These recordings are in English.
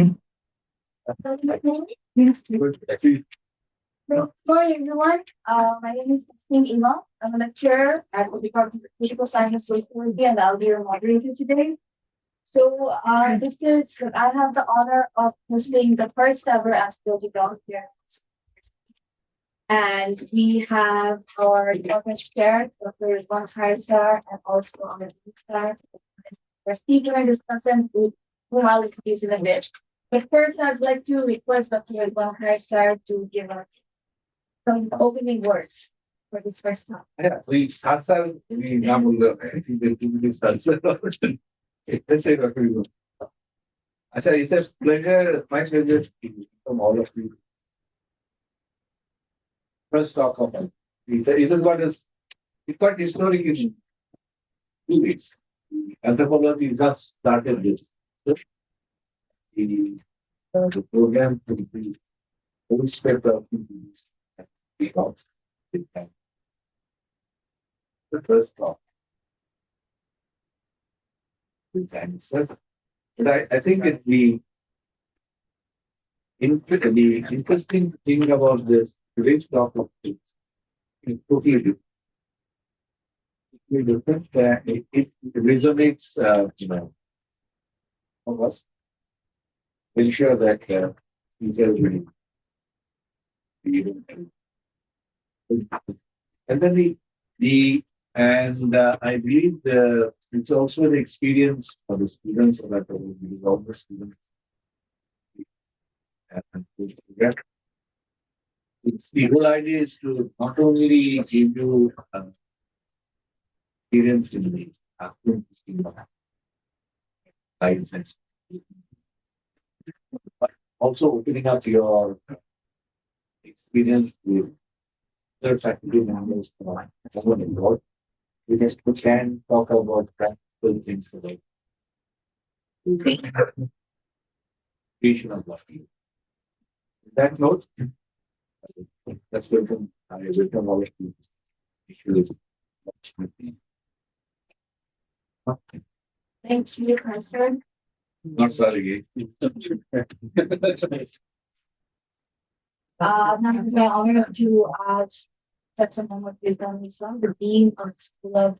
Hi everyone. My name is Ima. I'm a lecturer at the Department of Physical Science and Sociology, and I'll be your moderator today. So, I have the honor of hosting the first ever Anthropology Talk here. And we have our youngest chair, Dr. Rizwan Khaisar, and also our chair, our speaker and discussant, whom I'll introduce in a bit. But first, I'd like to request Dr. Rizwan Khaisar to give us some opening words for this first talk. Yeah, please, Salsa, we number I think they do this Salsa. Let's say, Dr. Rizwan. Asha, it's a pleasure, my pleasure to speak from all of you. First talk of it. It is what is, it got historic in 2 weeks. Anthropology just started this. The program to be full spectrum of these talks. The first talk. But I think the interesting thing about this today's talk of things is totally different. It's different. It resonates, of us. Ensure that people will be and then I believe it's also the experience for the students that all the students and it's the whole idea is to not only give you experience in the science and but also opening up your experience with other faculty members someone involved. We can talk about practical things like creation of life. That note, that's welcome. I welcome all of you. Thank you, Professor. Not sorry. Now it's my honor to spend some time with Rizwan Islam, the Dean of the School of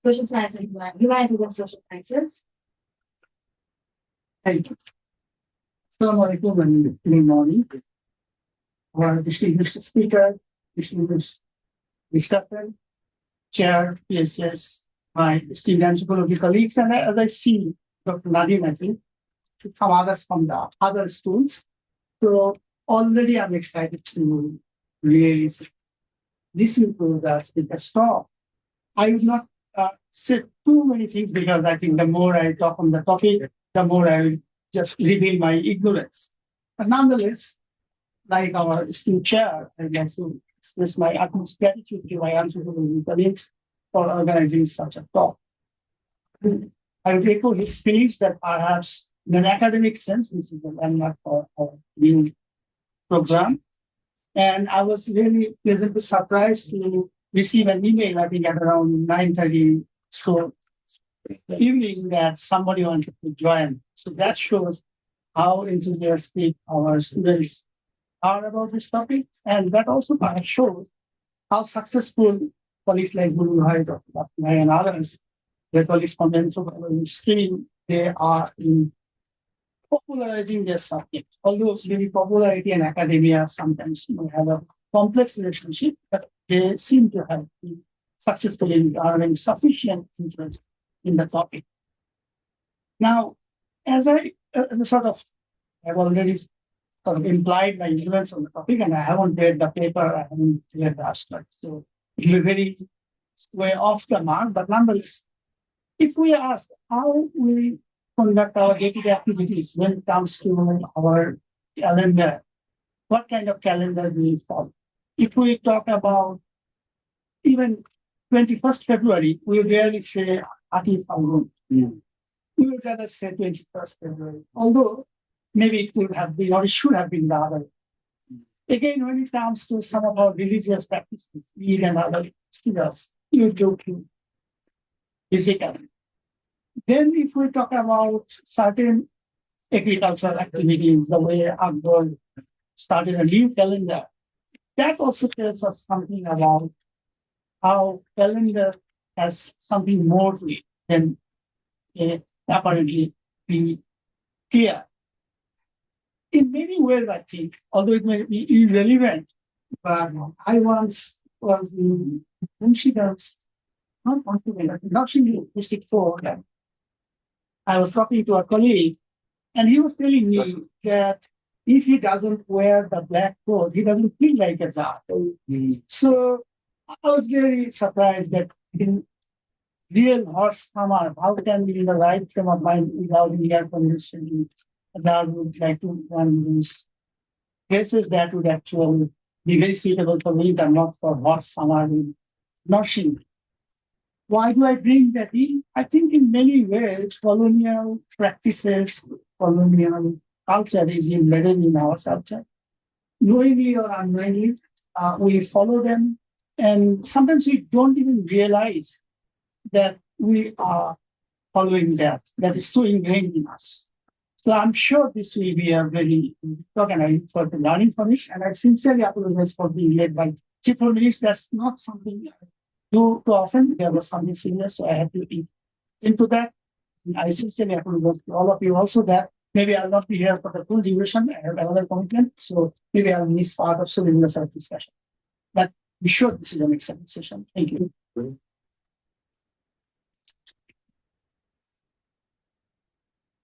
Social Science and Humanities and Social Sciences. Thank you. Assalamu alaikum and good morning. Our distinguished speaker, distinguished discussant, chair, PSS, my esteemed anthropology colleagues, and as I see Dr. Nadim, I think, some others from the other schools. So already I'm excited to really listen to the speaker's talk. I will not say too many things because I think the more I talk on the topic, the more I will just reveal my ignorance. But nonetheless, like our esteemed chair, I'd like to express my utmost gratitude to my anthropology colleagues for organizing such a talk. I would echo his speech that perhaps in an academic sense, this is a landmark for our new program. And I was really pleasantly surprised to receive an email, I think at around 9:30 so evening that somebody wanted to join. So that shows how enthusiastic our students are about this topic. And that also shows how successful colleagues like Guru Bhai, Dr. Bhai, and others, the colleagues from the anthropology stream, they are in popularizing their subject. Although maybe popularity and academia sometimes have a complex relationship, but they seem to have been successful in garnering sufficient interest in the topic. Now, as I have already sort of implied my influence on the topic, and I haven't read the paper, I haven't read the abstract, so it will be very way off the mark. But nonetheless, if we ask how we conduct our day-to-day activities when it comes to our calendar, what kind of calendar do we follow? If we talk about even 21st February, we rarely say Ati Falgun. We would rather say 21st February, although maybe it would have been or it should have been the other. Again, when it comes to some of our religious practices, Eid and other festivals, you go to physically. Then if we talk about certain agricultural activities, the way our world started a new calendar. That also tells us something about how calendar has something more to it than apparently be clear. In many ways, I think, although it may be irrelevant, but I once was in incidents, not in District 4. I was talking to a colleague, and he was telling me that if he doesn't wear the black coat, he doesn't feel like a Jat. So I was very surprised that in real hot summer, how can we in the right frame of mind without the air conditioning? Jats would like to run these places that would actually be very suitable for winter, not for hot summer in Northern. Why do I bring that in? I think in many ways, colonial practices, colonial culture is embedded in our culture. Knowingly or unknowingly, we follow them, and sometimes we don't even realize that we are following that. That is so ingrained in us. So I'm sure this will be a very organized for the learning from it, and I sincerely apologize for being led by 4 minutes. That's not something I do too often. There was something serious, so I had to eat into that. I sincerely apologize to all of you also that maybe I'll not be here for the full duration. I have another commitment, so maybe I'll miss part of the research discussion. But be sure this is an excellent session. Thank you.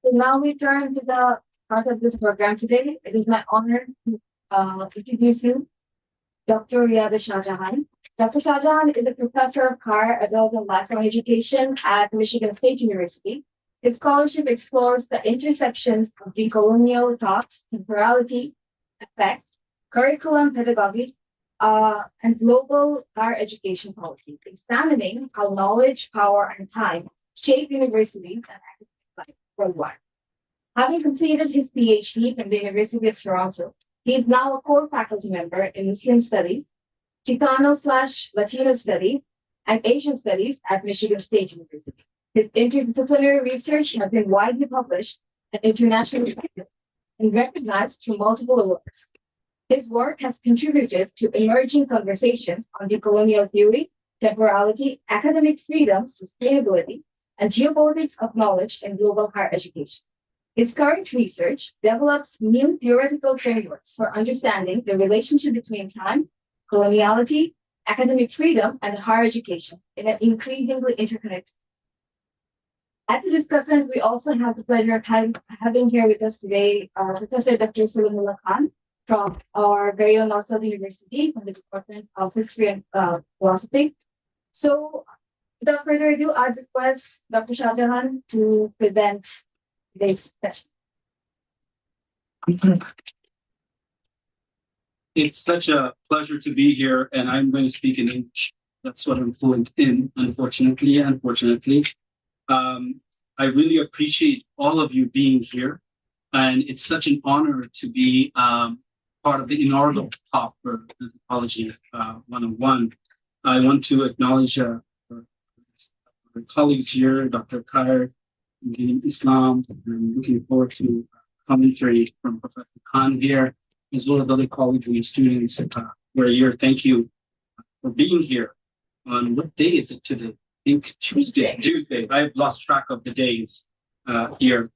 So now we turn to the part of this program today. It is my honor to introduce you, Dr. Shahjahan. Dr. Shahjahan is a professor of higher adult and lifelong education at Michigan State University. His scholarship explores the intersections of decolonial thought, temporality, effect, curriculum pedagogy, and global higher education policy, examining how knowledge, power, and time shape universities and academic life worldwide. Having completed his PhD from the University of Toronto, he is now a core faculty member in Muslim Studies, Chicano/Latino Studies, and Asian Studies at Michigan State University. His interdisciplinary research has been widely published and internationally and recognized through multiple awards. His work has contributed to emerging conversations on decolonial theory, temporality, academic freedom, sustainability, and geopolitics of knowledge in global higher education. His current research develops new theoretical frameworks for understanding the relationship between time, coloniality, academic freedom, and higher education in an increasingly interconnected. As a discussant, we also have the pleasure of having here with us today Professor Dr. Sulamullah Khan from our very own North Southern University from the Department of History and Philosophy. So without further ado, I'd request Dr. Shahjahan to present today's session. It's such a pleasure to be here, and I'm going to speak in English. That's what I'm fluent in, unfortunately. I really appreciate all of you being here, and it's such an honor to be part of the inaugural talk for Anthropology 101. I want to acknowledge our colleagues here, Dr. Khair, in Islam. I'm looking forward to commentary from Professor Khan here, as well as other colleagues and students who are here. Thank you for being here. On what day is it today? I think Tuesday. I've lost track of the days here.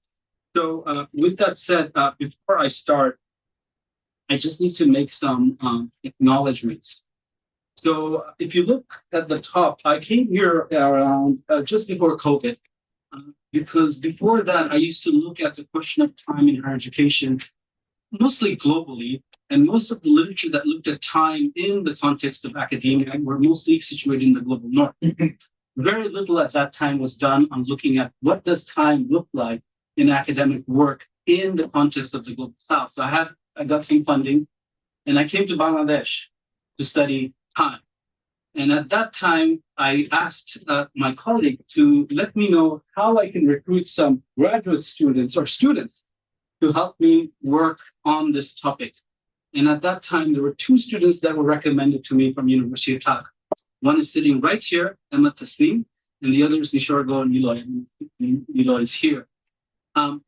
So with that said, before I start, I just need to make some acknowledgements. So if you look at the top, I came here around just before COVID, because before that, I used to look at the question of time in higher education, mostly globally, and most of the literature that looked at time in the context of academia were mostly situated in the global north. Very little at that time was done on looking at what does time look like in academic work in the context of the global south. So I got some funding, and I came to Bangladesh to study time. And at that time, I asked my colleague to let me know how I can recruit some graduate students or students to help me work on this topic. And at that time, there were 2 students that were recommended to me from University of Talk. One is sitting right here, Emma Tasneem, and the other is Nishargo Niloy. Niloy is here.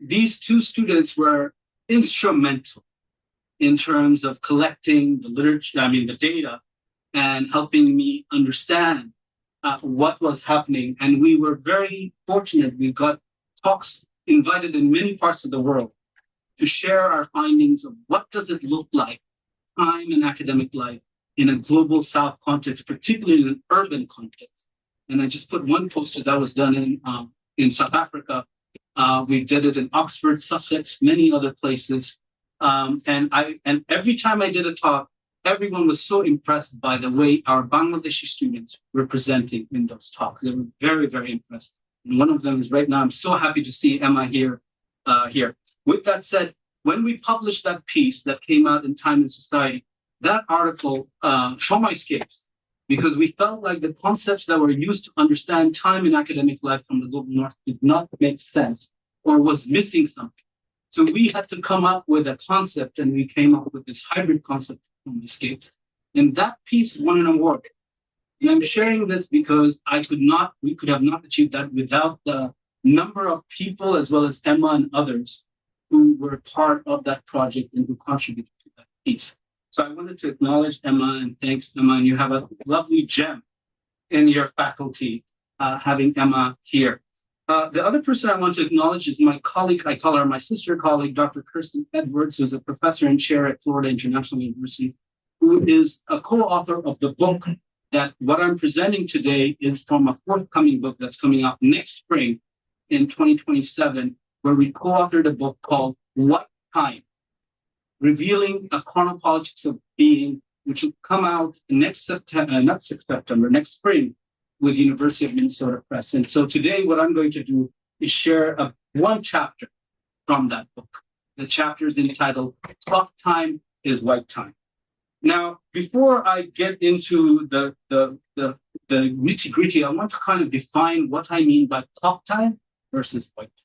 These two students were instrumental in terms of collecting the literature, the data, and helping me understand what was happening. And we were very fortunate. We got talks invited in many parts of the world to share our findings of what does it look like, time in academic life in a global South context, particularly in an urban context. And I just put one poster that was done in South Africa. We did it in Oxford, Sussex, many other places. And every time I did a talk, everyone was so impressed by the way our Bangladeshi students were presenting in those talks. They were very, very impressed. And one of them is right now. I'm so happy to see Emma here. With that said, when we published that piece that came out in Time and Society, that article showed my escapes, because we felt like the concepts that were used to understand time in academic life from the global north did not make sense or was missing something. So we had to come up with a concept, and we came up with this hybrid concept from escapes. And that piece won an award. And I'm sharing this because we could have not achieved that without the number of people, as well as Emma and others, who were part of that project and who contributed to that piece. So I wanted to acknowledge Emma, and thanks, Emma. And you have a lovely gem in your faculty, having Emma here. The other person I want to acknowledge is my colleague. I call her my sister colleague, Dr. Kirsten Edwards, who's a professor and chair at Florida International University, who is a co-author of the book that what I'm presenting today is from a forthcoming book that's coming out next spring in 2027, where we co-authored a book called What Time? Revealing a Chronopolitics of Being, which will come out next spring with University of Minnesota Press. And so today what I'm going to do is share one chapter from that book. The chapter is entitled Clock Time is White Time. Now, before I get into the nitty-gritty, I want to kind of define what I mean by clock time versus white time.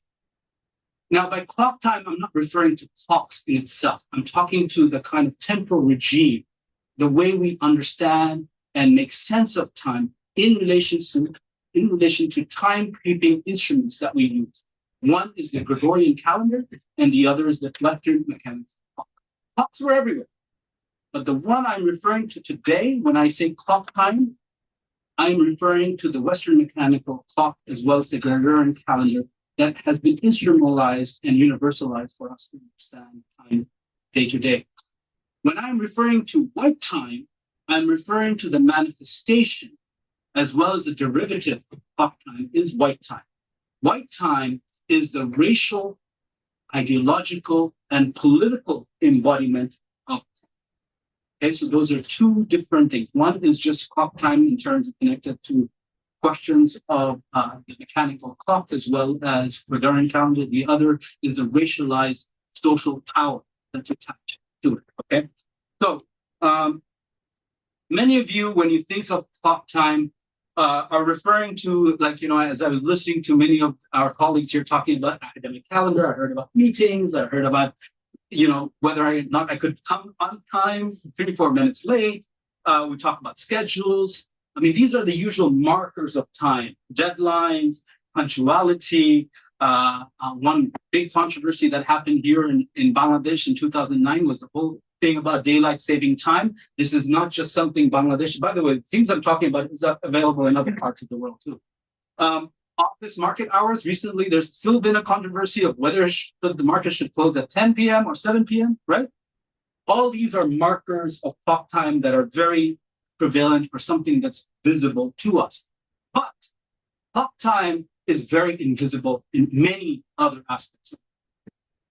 Now, by clock time, I'm not referring to clocks in itself. I'm talking to the kind of temporal regime, the way we understand and make sense of time in relation to timekeeping instruments that we use. One is the Gregorian calendar, and the other is the Western mechanical clock. Clocks were everywhere. But the one I'm referring to today, when I say clock time, I'm referring to the Western mechanical clock as well as the Gregorian calendar that has been instrumentalized and universalized for us to understand time day to day. When I'm referring to white time, I'm referring to the manifestation as well as the derivative of clock time is white time. White time is the racial, ideological, and political embodiment of time. Okay, so those are two different things. One is just clock time in terms of connected to questions of the mechanical clock as well as Gregorian calendar. The other is the racialized social power that's attached to it. Okay, so many of you, when you think of clock time, are referring to, like, as I was listening to many of our colleagues here talking about academic calendar, I heard about meetings, I heard about, whether I could come on time, 34 minutes late. We talk about schedules. I mean, these are the usual markers of time, deadlines, punctuality. One big controversy that happened here in Bangladesh in 2009 was the whole thing about daylight saving time. This is not just something Bangladesh, by the way, things I'm talking about is available in other parts of the world too. Office market hours, recently there's still been a controversy of whether the market should close at 10 p.m. or 7 p.m., right? All these are markers of clock time that are very prevalent for something that's visible to us. But clock time is very invisible in many other aspects.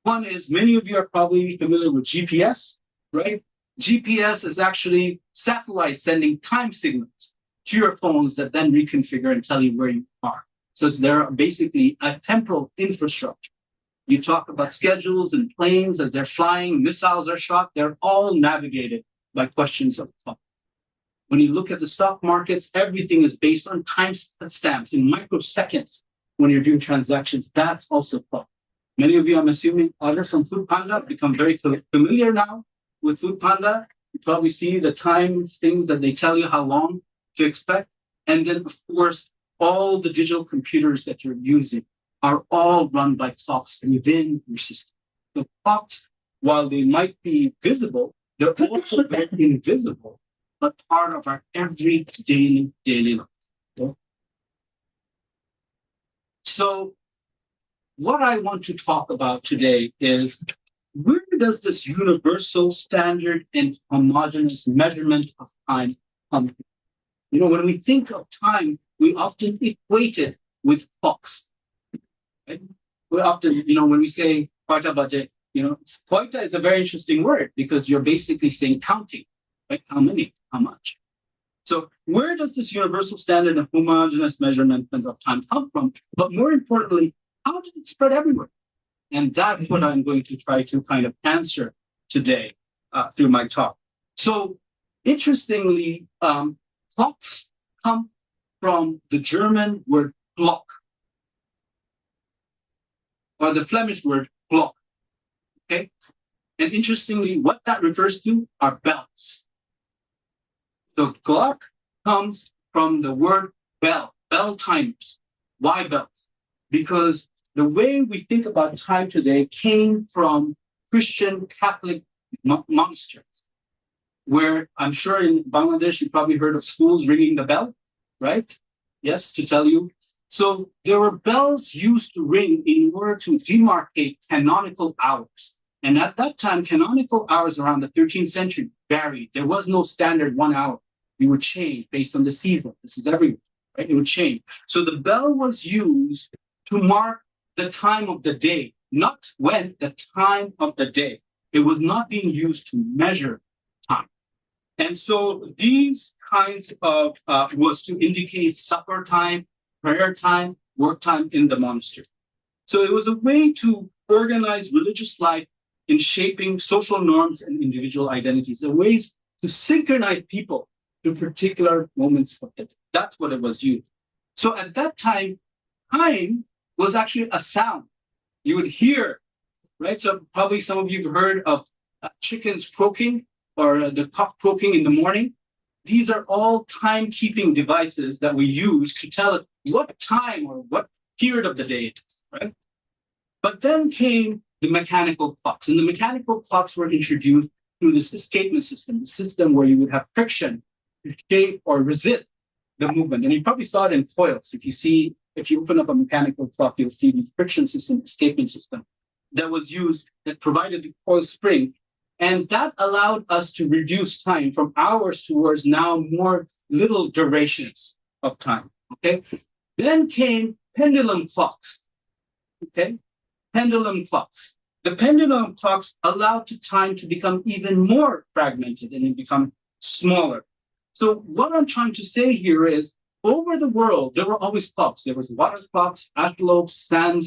One is, many of you are probably familiar with GPS, right? GPS is actually satellites sending time signals to your phones that then reconfigure and tell you where you are. So they're basically a temporal infrastructure. You talk about schedules and planes as they're flying, missiles are shot, they're all navigated by questions of clock. When you look at the stock markets, everything is based on time stamps in microseconds when you're doing transactions. That's also clock. Many of you, I'm assuming, orders from Food Panda become very familiar now with Food Panda. You probably see the time things that they tell you how long to expect. And then, of course, all the digital computers that you're using. are all run by clocks within your system. The clocks, while they might be visible, they're also very invisible, but part of our every daily life. Okay? So what I want to talk about today is, where does this universal standard and homogeneous measurement of time come from? You know, when we think of time, we often equate it with clocks. Right? We often, when we say quota budget, quota is a very interesting word because you're basically saying counting, right? How many, how much. So where does this universal standard and homogeneous measurement of time come from? But more importantly, how did it spread everywhere? And that's what I'm going to try to kind of answer today through my talk. So interestingly, clocks come from the German word Glock, or the Flemish word Glock. Okay? And interestingly, what that refers to are bells. So Glock comes from the word bell, bell timers. Why bells? Because the way we think about time today came from Christian Catholic monasteries, where I'm sure in Bangladesh, you probably heard of schools ringing the bell, right? Yes, to tell you. So there were bells used to ring in order to demarcate canonical hours. And at that time, canonical hours around the 13th century varied. There was no standard 1 hour. It would change based on the season. This is everywhere, right? It would change. So the bell was used to mark the time of the day, not when, the time of the day. It was not being used to measure time. And so these kinds of was to indicate supper time, prayer time, work time in the monastery. So it was a way to organize religious life in shaping social norms and individual identities, a ways to synchronize people to particular moments of the day. That's what it was used. So at that time was actually a sound you would hear, right? So probably some of you have heard of chickens croaking or the cock croaking in the morning. These are all timekeeping devices that we use to tell us what time or what period of the day it is, right? But then came the mechanical clocks, and the mechanical clocks were introduced through this escapement system, the system where you would have friction to shape or resist the movement. And you probably saw it in coils. If you open up a mechanical clock, you'll see this friction system, escapement system that was used, that provided the coil spring. And that allowed us to reduce time from hours towards now more little durations of time. Okay. Then came pendulum clocks. Okay. Pendulum clocks. The pendulum clocks allowed the time to become even more fragmented and it become smaller. So what I'm trying to say here is, over the world, there were always clocks. There was water clocks, antelope, sand,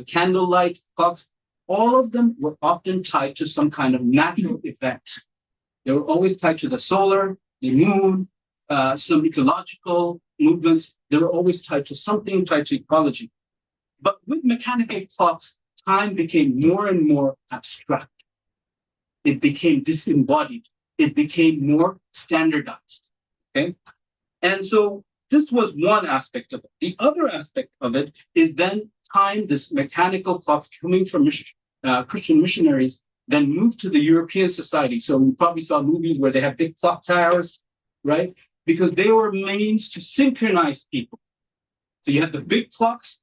candlelight clocks. All of them were often tied to some kind of natural event. They were always tied to the solar, the moon, some ecological movements. They were always tied to something tied to ecology. But with mechanical clocks, time became more and more abstract. It became disembodied. It became more standardized. Okay? And so this was one aspect of it. The other aspect of it is then time, this mechanical clocks coming from Christian missionaries, then moved to the European society. So we probably saw movies where they have big clock towers, right? Because they were means to synchronize people. So you had the big clocks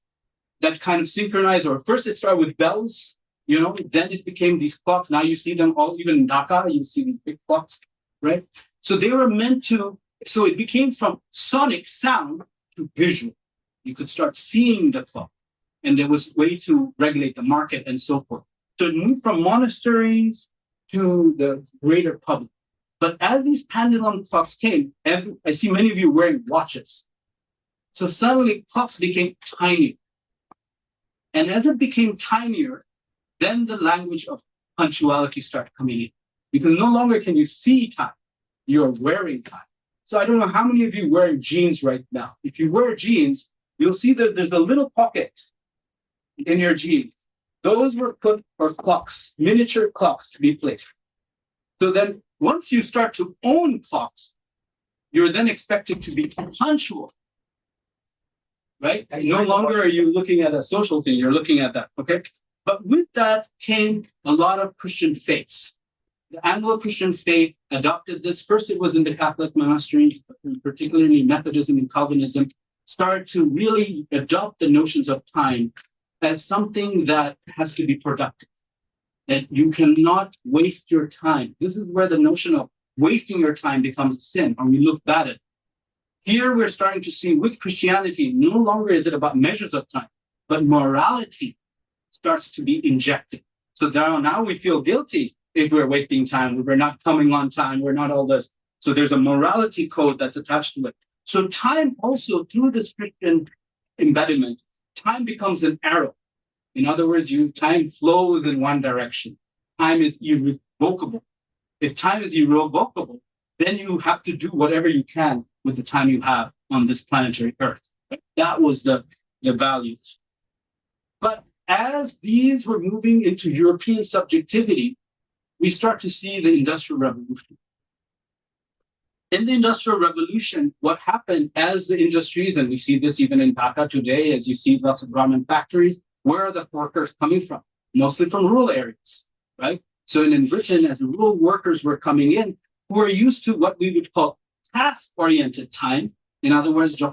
that kind of synchronize, or first it started with bells, then it became these clocks. Now you see them all, even in Dhaka, you see these big clocks, right? So they were meant to, so it became from sonic sound to visual. You could start seeing the clock, and there was a way to regulate the market and so forth. So it moved from monasteries to the greater public. But as these pendulum clocks came, I see many of you wearing watches. So suddenly clocks became tiny. And as it became tinier, then the language of punctuality started coming in. Because no longer can you see time, you're wearing time. So I don't know how many of you wearing jeans right now. If you wear jeans, you'll see that there's a little pocket in your jeans. Those were put for clocks, miniature clocks to be placed. So then once you start to own clocks, you're then expected to be punctual. right? No longer are you looking at a social thing, you're looking at that, okay? But with that came a lot of Christian faiths. The Anglo-Christian faith adopted this. First, it was in the Catholic monasteries, but particularly Methodism and Calvinism, started to really adopt the notions of time as something that has to be productive. That you cannot waste your time. This is where the notion of wasting your time becomes a sin, or we look bad at it. Here we're starting to see with Christianity, no longer is it about measures of time, but morality starts to be injected. So now we feel guilty if we're wasting time, we're not coming on time, we're not all this. So there's a morality code that's attached to it. So time also, through this Christian embodiment, time becomes an arrow. In other words, time flows in one direction. Time is irrevocable. If time is irrevocable, then you have to do whatever you can with the time you have on this planetary Earth. That was the values. But as these were moving into European subjectivity, we start to see the Industrial Revolution. In the Industrial Revolution, what happened as the industries, and we see this even in Dhaka today, as you see lots of garment factories, where are the workers coming from? Mostly from rural areas, right? So in Britain, as the rural workers were coming in, who were used to what we would call task-oriented time. In other words, you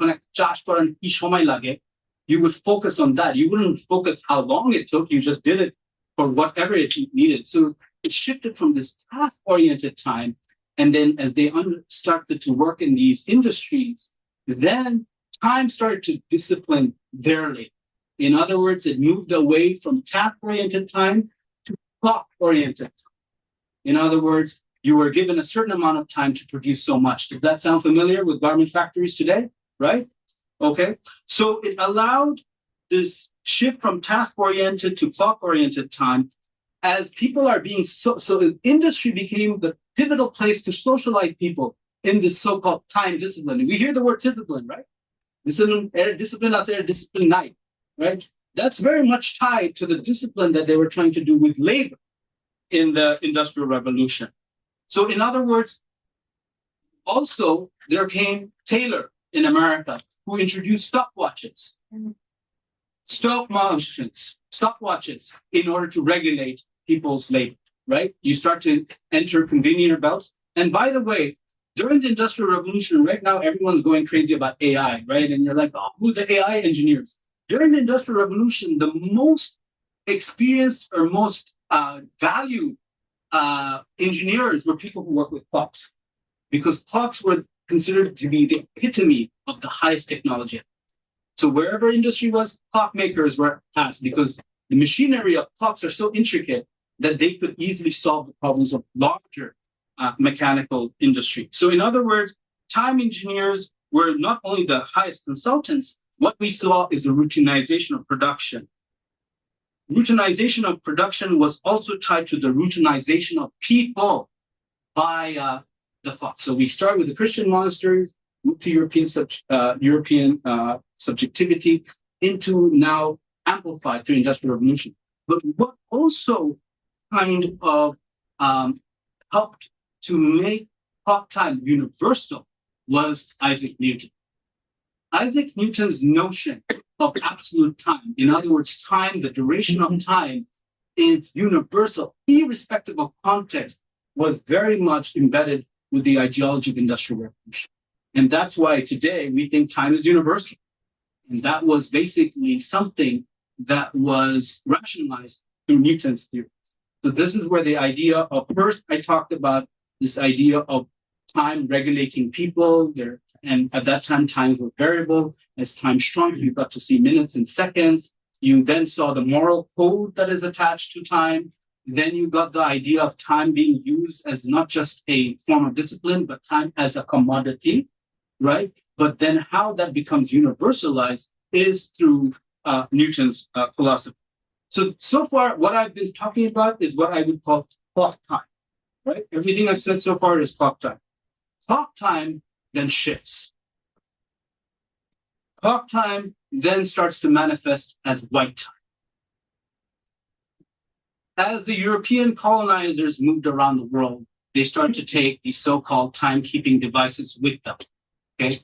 would focus on that. You wouldn't focus how long it took. You just did it for whatever it needed. So it shifted from this task-oriented time. And then as they started to work in these industries, then time started to discipline their labor. In other words, it moved away from task-oriented time to clock-oriented time. In other words, you were given a certain amount of time to produce so much. Does that sound familiar with garment factories today? Right? Okay. So it allowed this shift from task-oriented to clock-oriented time as people are being so industry became the pivotal place to socialize people in this so-called time discipline. We hear the word discipline, right? Discipline night, right? That's very much tied to the discipline that they were trying to do with labor in the Industrial Revolution. So in other words, also there came Taylor in America who introduced stopwatches, stopwatches in order to regulate people's labor, right? You start to enter conveyor belts. And by the way, during the Industrial Revolution, right now, everyone's going crazy about AI, right? And you're like, oh, who's the AI engineers? During the Industrial Revolution, the most experienced or most valued engineers were people who work with clocks, because clocks were considered to be the epitome of the highest technology. So wherever industry was, clockmakers were asked, because the machinery of clocks are so intricate that they could easily solve the problems of larger mechanical industry. So in other words, time engineers were not only the highest consultants, what we saw is the routinization of production. Routinization of production was also tied to the routinization of people by the clock. So we start with the Christian monasteries, move to European subjectivity, into now amplified through Industrial Revolution. But what also kind of helped to make clock time universal was Isaac Newton. Isaac Newton's notion of absolute time, in other words, time, the duration of time, is universal, irrespective of context, was very much embedded with the ideology of Industrial Revolution. And that's why today we think time is universal. And that was basically something that was rationalized through Newton's theories. So this is where the idea of, first I talked about this idea of time regulating people there, and at that time times were variable. As time shrunk, you got to see minutes and seconds. You then saw the moral code that is attached to time. Then you got the idea of time being used as not just a form of discipline, but time as a commodity, right? But then how that becomes universalized is through Newton's philosophy. So far, what I've been talking about is what I would call clock time, right? Everything I've said so far is clock time. Clock time then shifts. Clock time then starts to manifest as white time. As the European colonizers moved around the world, they started to take these so-called timekeeping devices with them. Okay.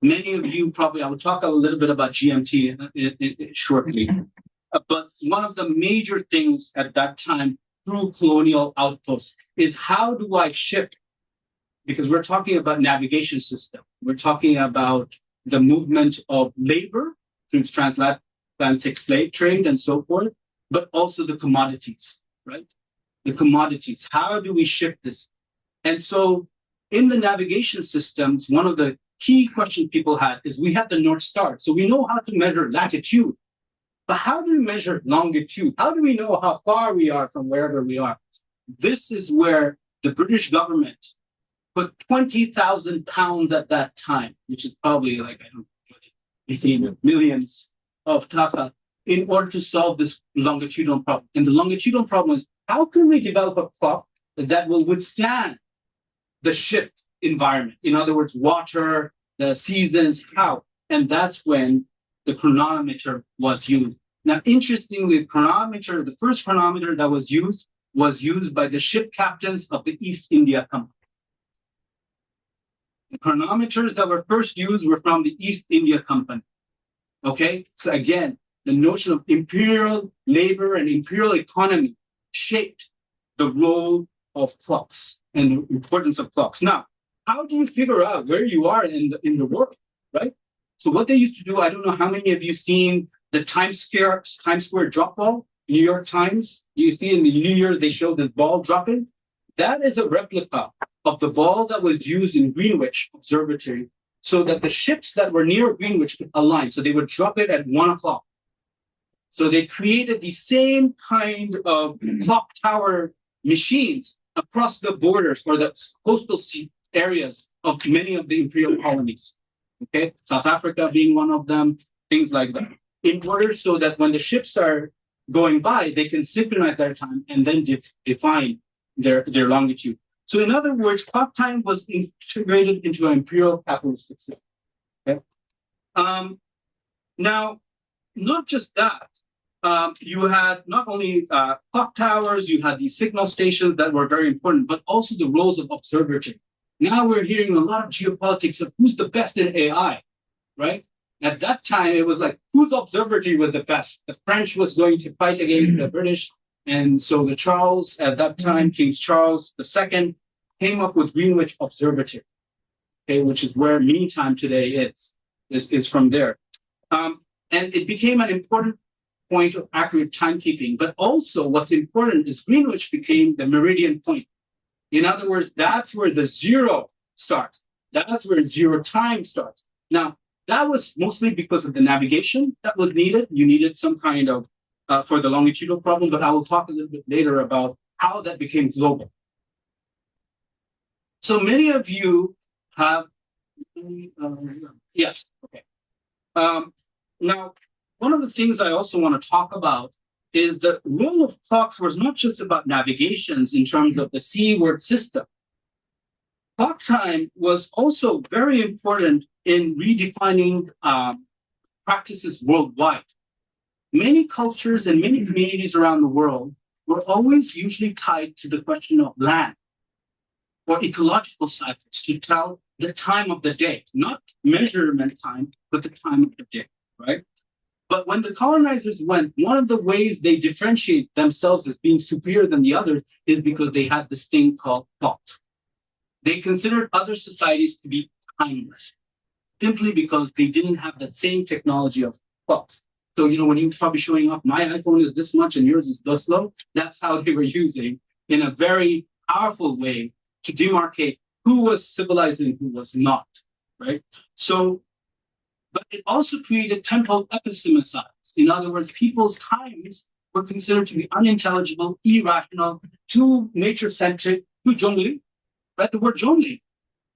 Many of you probably, I will talk a little bit about GMT shortly. But one of the major things at that time through colonial outposts is how do I ship? Because we're talking about navigation system. We're talking about the movement of labor through transatlantic slave trade and so forth, but also the commodities, right? The commodities. How do we ship this? And so in the navigation systems, one of the key questions people had is we have the North Star. So we know how to measure latitude, but how do we measure longitude? How do we know how far we are from wherever we are? This is where the British government put 20,000 pounds at that time, which is probably like, I don't know, 18 millions of taka, in order to solve this longitudinal problem. And the longitudinal problem is, how can we develop a clock that will withstand the ship environment? In other words, water, the seasons, how? And that's when the chronometer was used. Now, interestingly, the first chronometer that was used by the ship captains of the East India Company. The chronometers that were first used were from the East India Company. Okay, so again, the notion of imperial labor and imperial economy shaped the role of clocks and the importance of clocks. Now, how do you figure out where you are in the world, right? So what they used to do, I don't know how many of you seen the Times Square drop ball, New York Times. You see in the New Year's they show this ball dropping. That is a replica of the ball that was used in Greenwich Observatory, so that the ships that were near Greenwich could align. So they would drop it at 1 o'clock. So they created the same kind of clock tower machines across the borders or the coastal areas of many of the imperial colonies. Okay, South Africa being one of them, things like that. In order so that when the ships are going by, they can synchronize their time and then define their longitude. So in other words, clock time was integrated into an imperial capitalistic system. Okay? Now, not just that, you had not only clock towers, you had these signal stations that were very important, but also the roles of observatory. Now we're hearing a lot of geopolitics of who's the best in AI, right? At that time, it was like, whose observatory was the best? The French was going to fight against the British. And so the Charles, at that time, King Charles II, came up with Greenwich Observatory, okay, which is where Mean Time today is from there. And it became an important point of accurate timekeeping. But also what's important is Greenwich became the meridian point. In other words, that's where the zero starts. That's where zero time starts. Now, that was mostly because of the navigation that was needed. You needed some kind of, for the longitudinal problem, but I will talk a little bit later about how that became global. So many of you have, yes, okay. Now, one of the things I also want to talk about is the role of clocks was not just about navigations in terms of the seaward system. Clock time was also very important in redefining practices worldwide. Many cultures and many communities around the world were always usually tied to the question of land or ecological cycles to tell the time of the day, not measurement time, but the time of the day, right? But when the colonizers went, one of the ways they differentiate themselves as being superior than the others is because they had this thing called clocks. They considered other societies to be timeless, simply because they didn't have that same technology of clocks. So, you know, when you're probably showing up, my iPhone is this much and yours is this low, that's how they were using in a very powerful way to demarcate who was civilized and who was not, right? So, but it also created temporal epistemicides. In other words, people's times were considered to be unintelligible, irrational, too nature-centric, too jungly, right? The word jungly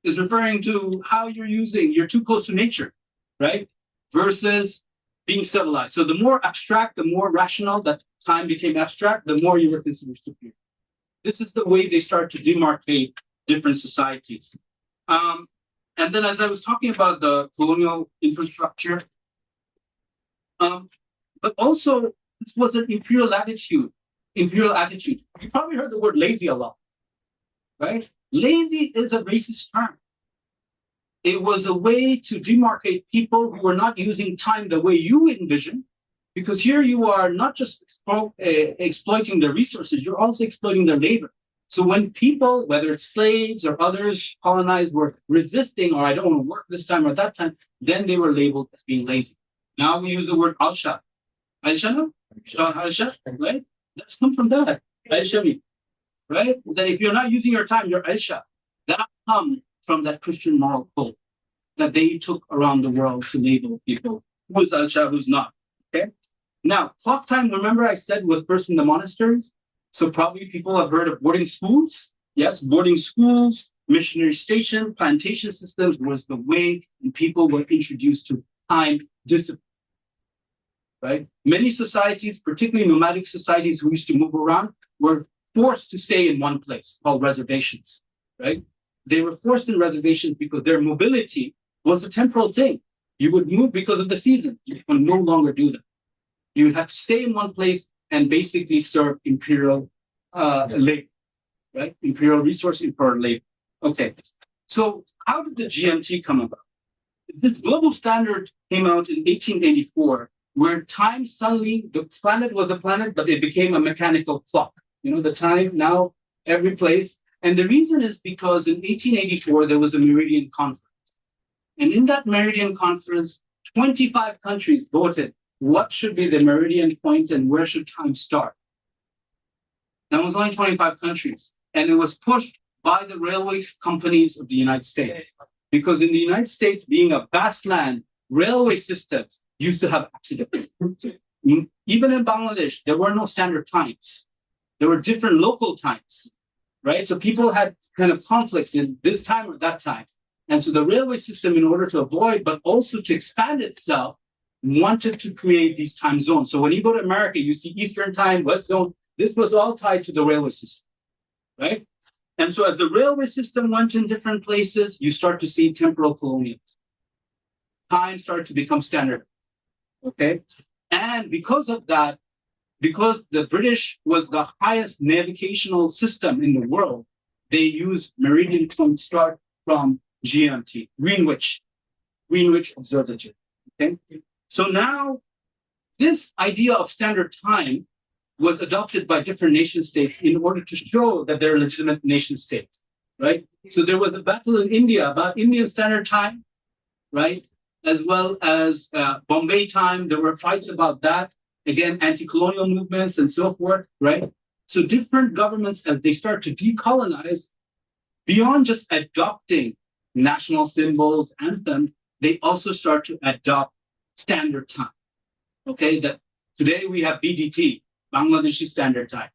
is referring to how you're too close to nature, right? Versus being civilized. So the more abstract, the more rational that time became abstract, the more you were considered superior. This is the way they start to demarcate different societies. And then as I was talking about the colonial infrastructure, but also this was an imperial attitude. You probably heard the word lazy a lot, right? Lazy is a racist term. it was a way to demarcate people who were not using time the way you envision, because here you are not just exploiting their resources, you're also exploiting their labor. So when people, whether it's slaves or others colonized, were resisting, or I don't want to work this time or that time, then they were labeled as being lazy. Now we use the word al-sha. Al-sha, no? Al-sha, right? That's come from that. Al-sha, right? That if you're not using your time, you're al-sha. That comes from that Christian moral code that they took around the world to label people. Who's al-sha, who's not. Okay? Now, clock time, remember I said was first in the monasteries? So probably people have heard of boarding schools. Yes, boarding schools, missionary station, plantation systems was the way people were introduced to time discipline. Right? Many societies, particularly nomadic societies who used to move around, were forced to stay in one place called reservations. Right? They were forced in reservations because their mobility was a temporal thing. You would move because of the season. You can no longer do that. You would have to stay in one place and basically serve imperial labor, right? Imperial resource, imperial labor. Okay, so how did the GMT come about? This global standard came out in 1884, where time suddenly, the planet was a planet, but it became a mechanical clock. You know, the time now every place. And the reason is because in 1884, there was a Meridian Conference. And in that Meridian Conference, 25 countries voted what should be the meridian point and where should time start. That was only 25 countries. And it was pushed by the railway companies of the United States. Because in the United States, being a vast land, railway systems used to have accidents. Even in Bangladesh, there were no standard times. There were different local times, right? So people had kind of conflicts in this time or that time. And so the railway system, in order to avoid, but also to expand itself, wanted to create these time zones. So when you go to America, you see Eastern time, West zone. This was all tied to the railway system, right? And so as the railway system went in different places, you start to see temporal colonials. Time started to become standard, okay? And because of that, because the British was the highest navigational system in the world, they used meridian to start from GMT, Greenwich Observatory, okay? So now, this idea of standard time was adopted by different nation states in order to show that they're a legitimate nation state, right? So there was a battle in India about Indian Standard Time, right? As well as Bombay time. There were fights about that. Again, anti-colonial movements and so forth, right? So different governments, as they start to decolonize, beyond just adopting national symbols, anthems, they also start to adopt standard time. Okay, that today we have BDT, Bangladeshi Standard Time,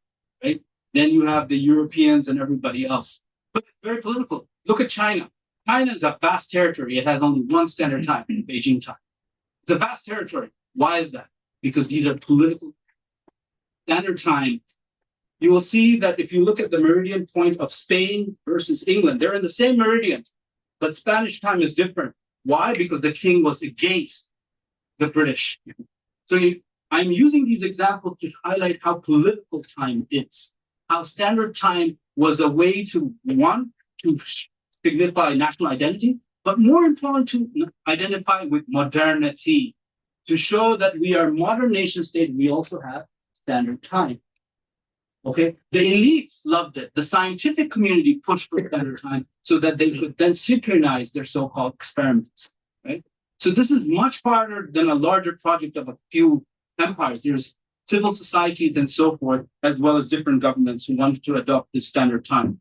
right? Then you have the Europeans and everybody else. But it's very political. Look at China. China is a vast territory. It has only one standard time, Beijing time. It's a vast territory. Why is that? Because these are political. Standard time. You will see that if you look at the meridian point of Spain versus England, they're in the same meridian, but Spanish time is different. Why? Because the king was against the British. So I'm using these examples to highlight how political time is, how standard time was a way to, one, to signify national identity, but more important, to identify with modernity, to show that we are a modern nation state. We also have standard time. Okay, the elites loved it. The scientific community pushed for standard time so that they could then synchronize their so-called experiments, right? So this is much farther than a larger project of a few empires. There's civil societies and so forth, as well as different governments who wanted to adopt this standard time.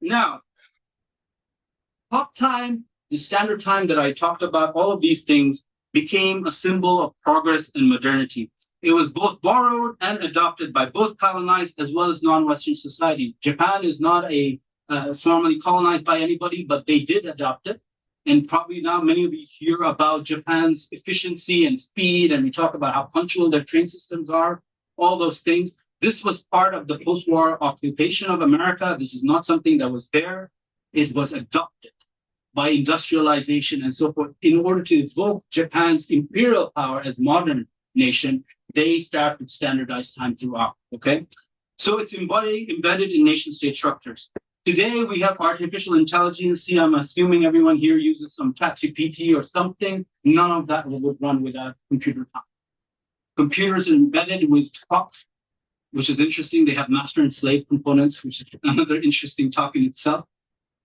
Now, clock time, the standard time that I talked about, all of these things became a symbol of progress and modernity. It was both borrowed and adopted by both colonized as well as non-Western society. Japan is not formally colonized by anybody, but they did adopt it. And probably now many of you hear about Japan's efficiency and speed, and we talk about how punctual their train systems are, all those things. This was part of the post-war occupation of America. This is not something that was there. It was adopted by industrialization and so forth. In order to evoke Japan's imperial power as modern nation, they start with standardized time throughout, okay? So it's embedded in nation state structures. Today we have artificial intelligence. See, I'm assuming everyone here uses some ChatGPT or something. None of that would run without computer time. Computers are embedded with clocks, which is interesting. They have master and slave components, which is another interesting topic in itself,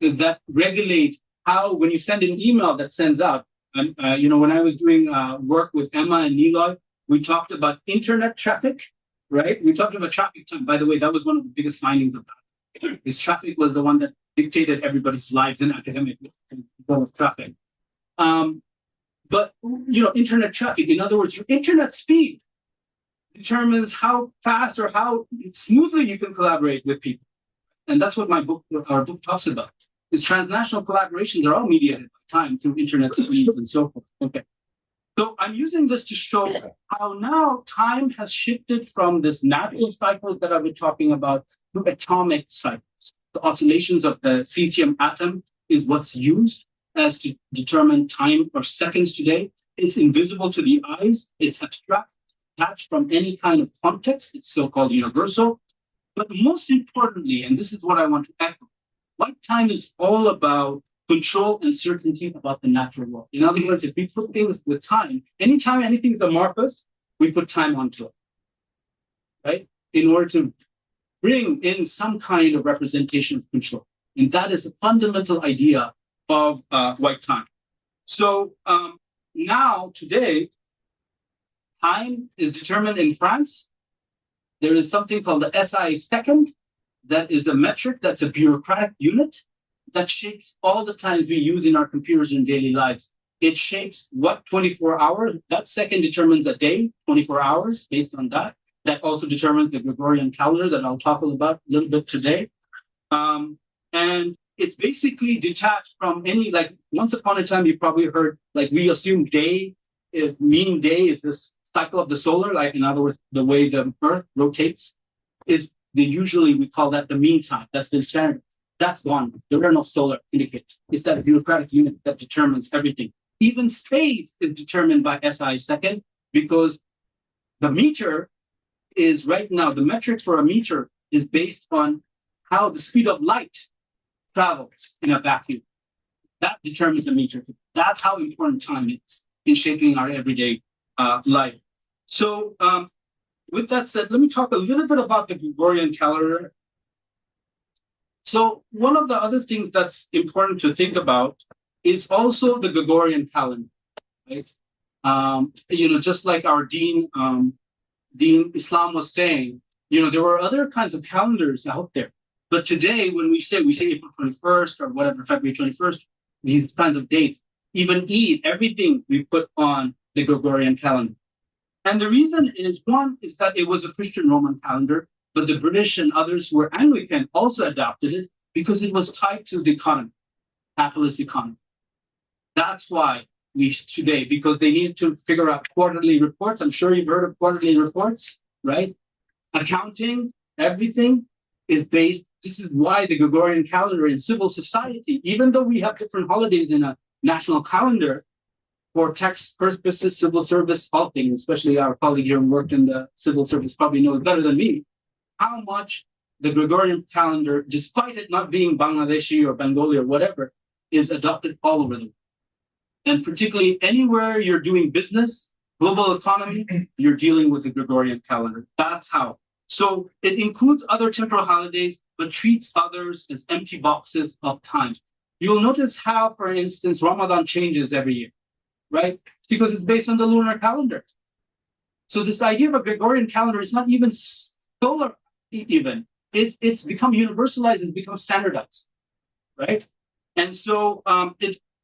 that regulate how, when you send an email that sends out, when I was doing work with Emma and Niloy, we talked about internet traffic, right? We talked about traffic time. By the way, that was one of the biggest findings of that. Is traffic was the one that dictated everybody's lives in academic traffic. But internet traffic, in other words, your internet speed determines how fast or how smoothly you can collaborate with people. And that's what our book talks about. Is transnational collaborations are all mediated by time through internet speeds and so forth. Okay. So I'm using this to show how now time has shifted from this natural cycles that I've been talking about to atomic cycles. The oscillations of the cesium atom is what's used as to determine time or seconds today. It's invisible to the eyes. It's abstract, detached from any kind of context. It's so-called universal. But most importantly, and this is what I want to echo, white time is all about control and certainty about the natural world. In other words, if we put things with time, anytime anything is amorphous, we put time onto it, right? In order to bring in some kind of representation of control. And that is a fundamental idea of white time. So now, today, time is determined in France. There is something called the SI second. That is a metric, that's a bureaucratic unit that shapes all the times we use in our computers in daily lives. It shapes what 24 hours, that second determines a day, 24 hours based on that. That also determines the Gregorian calendar that I'll talk about a little bit today. And it's basically detached from any, like once upon a time, you probably heard, like we assume mean day is this cycle of the solar, like in other words, the way the earth rotates usually we call that the mean time. That's been standard. That's gone. There are no solar indicators. It's that bureaucratic unit that determines everything. Even space is determined by SI second because the meter is right now, the metric for a meter is based on how the speed of light travels in a vacuum. That determines the meter. That's how important time is in shaping our everyday life. So with that said, let me talk a little bit about the Gregorian calendar. So one of the other things that's important to think about is also the Gregorian calendar, right? Just like our Dean Islam was saying, there were other kinds of calendars out there. But today, when we say April 21st or whatever, February 21st, these kinds of dates, even Eid, everything we put on the Gregorian calendar. And the reason is, one, is that it was a Christian Roman calendar, but the British and others who were Anglican also adopted it because it was tied to the economy, capitalist economy. That's why today, because they needed to figure out quarterly reports. I'm sure you've heard of quarterly reports, right? Accounting, everything is based. This is why the Gregorian calendar in civil society, even though we have different holidays in a national calendar, for tax purposes, civil service, all things, especially our colleague here who worked in the civil service probably knows better than me, how much the Gregorian calendar, despite it not being Bangladeshi or Bengali or whatever, is adopted all over the world. And particularly anywhere you're doing business, global economy, you're dealing with the Gregorian calendar. That's how. So it includes other temporal holidays, but treats others as empty boxes of time. You'll notice how, for instance, Ramadan changes every year, right? Because it's based on the lunar calendar. So this idea of a Gregorian calendar is not even solar even. It's become universalized, it's become standardized, right? And so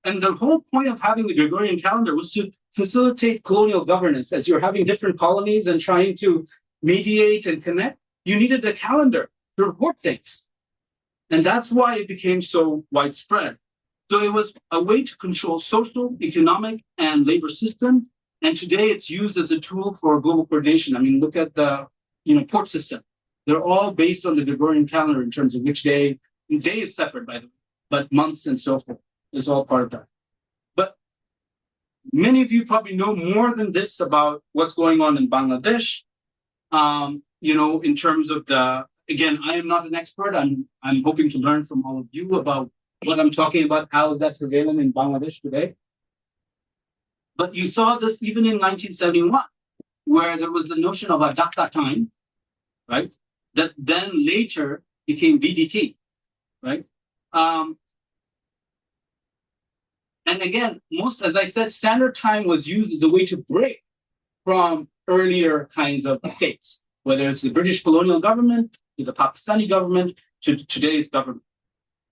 and the whole point of having the Gregorian calendar was to facilitate colonial governance. As you're having different colonies and trying to mediate and connect, you needed a calendar to report things. And that's why it became so widespread. So it was a way to control social, economic, and labor systems. And today it's used as a tool for global coordination. I mean, look at the port system. They're all based on the Gregorian calendar in terms of which day. Day is separate, by the way, but months and so forth is all part of that. But many of you probably know more than this about what's going on in Bangladesh. In terms of the again, I am not an expert. I'm hoping to learn from all of you about what I'm talking about, how is that prevalent in Bangladesh today. But you saw this even in 1971, where there was the notion of a Dhaka time, right? That then later became BDT, right? And again, as I said, standard time was used as a way to break from earlier kinds of states, whether it's the British colonial government, to the Pakistani government, to today's government.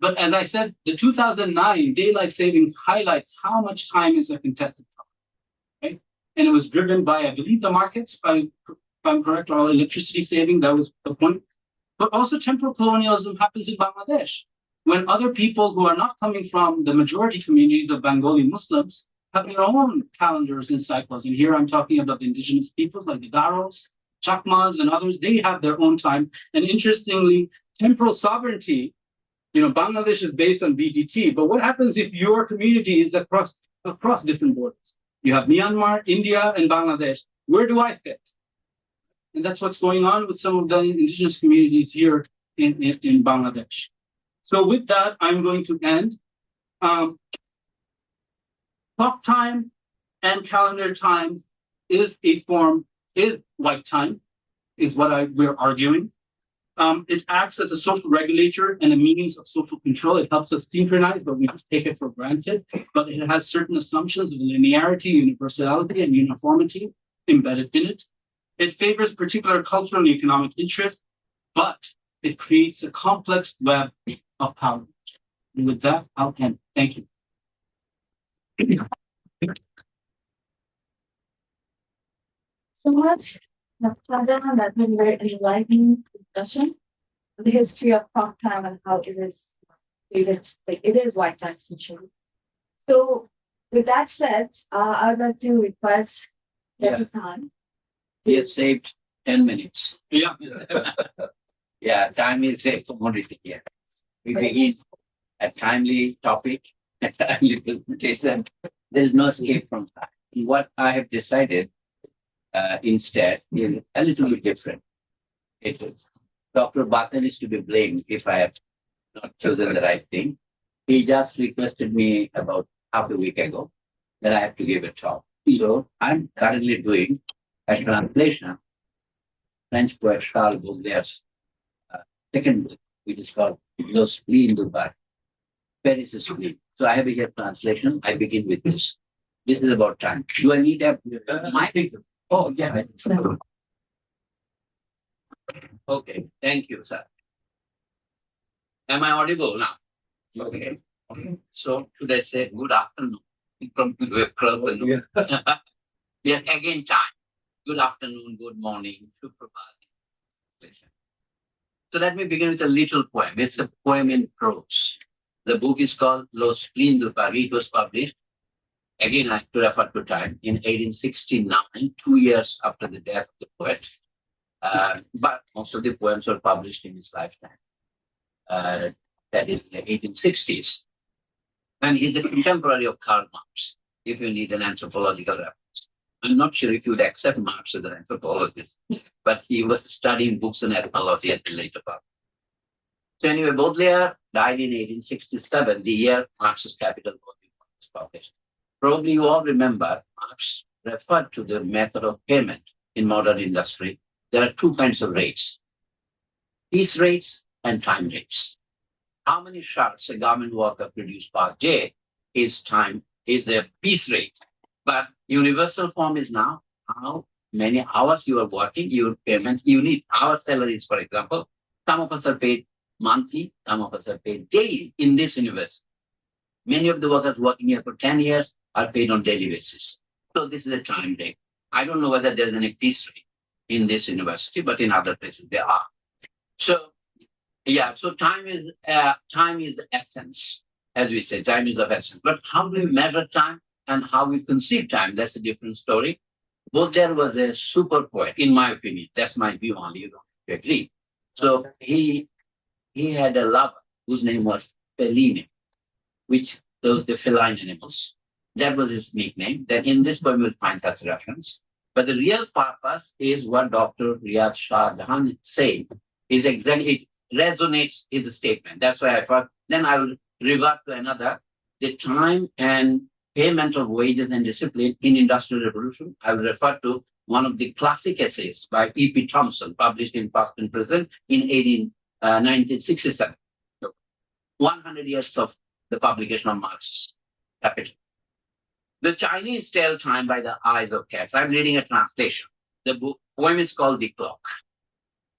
But as I said, the 2009 daylight saving highlights how much time is a contested topic, right? And it was driven by, I believe, the markets, if I'm correct, or electricity saving, that was the point. But also temporal colonialism happens in Bangladesh, when other people who are not coming from the majority communities of Bengali Muslims have their own calendars and cycles. And here I'm talking about the indigenous peoples like the Garos, Chakmas, and others. They have their own time. And interestingly, temporal sovereignty, Bangladesh is based on BDT. But what happens if your community is across different borders? You have Myanmar, India, and Bangladesh. Where do I fit? And that's what's going on with some of the indigenous communities here in Bangladesh. So with that, I'm going to end. Clock time and calendar time is white time, is what we're arguing. It acts as a social regulator and a means of social control. It helps us synchronize, but we just take it for granted. But it has certain assumptions of linearity, universality, and uniformity embedded in it. It favors particular cultural and economic interests, but it creates a complex web of power. And with that, I'll end. Thank you. So much, Shahjahan, that's been very enlightening discussion on the history of clock time and how it is created, like it is white time essentially. So with that said, I would like to request every time. We have saved 10 minutes. Yeah. Yeah, time is a commodity here. We begin a timely topic, a timely presentation. There is no escape from time. What I have decided instead is a little bit different. It is Dr. Batan is to be blamed if I have not chosen the right thing. He just requested me about half a week ago that I have to give a talk. So I'm currently doing a translation, French poet Charles Baudelaire's second book, which is called Le Spleen du Bar. Paris is spleen. So I have a here translation. I begin with this. This is about time. Do I need a mic? Oh, yeah. Okay. Thank you, sir. Am I audible now? Okay. So should I say good afternoon? From the yes, again time. Good afternoon, good morning, Suprabhat. So let me begin with a little poem. It's a poem in prose. The book is called Le Spleen du Paris. It was published, again I have to refer to time, in 1869, 2 years after the death of the poet. But most of the poems were published in his lifetime. That is in the 1860s. And he's a contemporary of Karl Marx, if you need an anthropological reference. I'm not sure if you would accept Marx as an anthropologist, but he was studying books on ethnology at the later part. So anyway, Baudelaire died in 1867, the year Marx's Capital was published. Probably you all remember Marx referred to the method of payment in modern industry. There are two kinds of rates, piece rates and time rates. How many shirts a garment worker produces per day is a piece rate. But universal form is now how many hours you are working, your payment you need. Our salaries, for example, some of us are paid monthly, some of us are paid daily in this university. Many of the workers working here for 10 years are paid on daily basis. So this is a time rate. I don't know whether there's any piece rate in this university, but in other places there are. So yeah, so time is essence, as we say, time is of essence. But how do we measure time and how we conceive time? That's a different story. Baudelaire was a super poet, in my opinion. That's my view only. You don't have to agree. So he had a lover whose name was Feline, which those the feline animals. That was his nickname. Then in this poem you'll find that reference. But the real purpose is what Dr. Riyad Shahjahan said is exactly, it resonates his statement. That's why I thought, then I will revert to another, the time and payment of wages and discipline in industrial revolution. I will refer to one of the classic essays by E.P. Thompson, published in Past and Present in 1967. 100 years of the publication of Marx's Capital. The Chinese tell time by the eyes of cats. I'm reading a translation. The poem is called The Clock.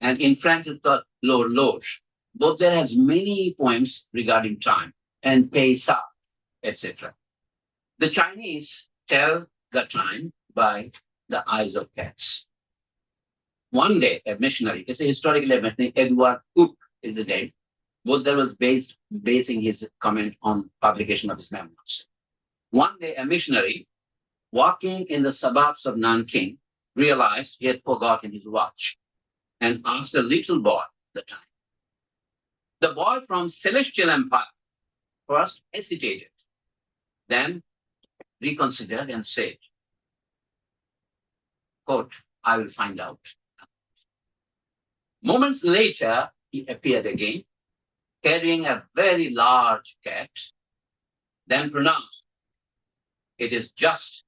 And in French, it's called L'Horloge. Both there has many poems regarding time and paysage, etc. The Chinese tell the time by the eyes of cats. One day, a missionary, it's a historical event, Edward Hooke is the name. Both there was basing his comment on publication of his memoirs. One day, a missionary walking in the suburbs of Nanking realized he had forgotten his watch and asked a little boy the time. The boy from Celestial Empire first hesitated, then reconsidered and said, quote, I will find out. Moments later, he appeared again, carrying a very large cat, then pronounced, it is just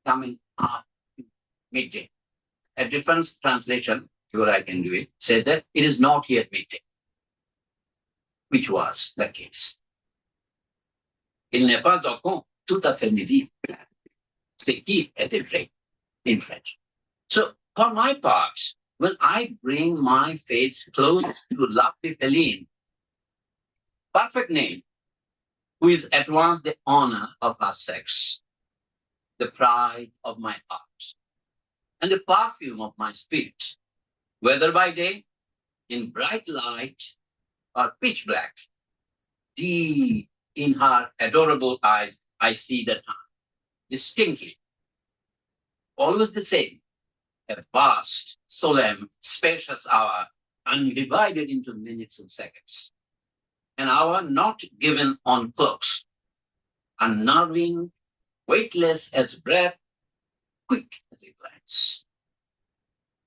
coming up midday. A different translation, sure I can do it, said that it is not yet midday, which was the case. Il n'est pas encore tout à fait midi. C'est qui était vrai in French. So, for my part, when I bring my face close to lovely Feline, perfect name, who is at once the honor of our sex, the pride of my heart, and the perfume of my spirit, whether by day, in bright light, or pitch black, deep in her adorable eyes, I see the time, distinctly, always the same, a vast, solemn, spacious hour, undivided into minutes and seconds. An hour not given on clocks, unnerving, weightless as breath, quick as a glance.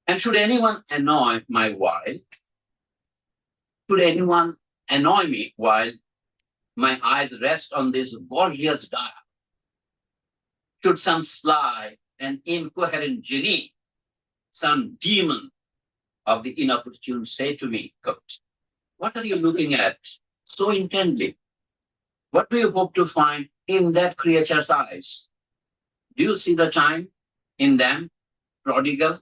And should anyone annoy my while, should anyone annoy me while my eyes rest on this gorgeous dial, should some sly and incoherent genie, some demon of the inopportune say to me, quote, what are you looking at so intently? What do you hope to find in that creature's eyes? Do you see the time in them, prodigal,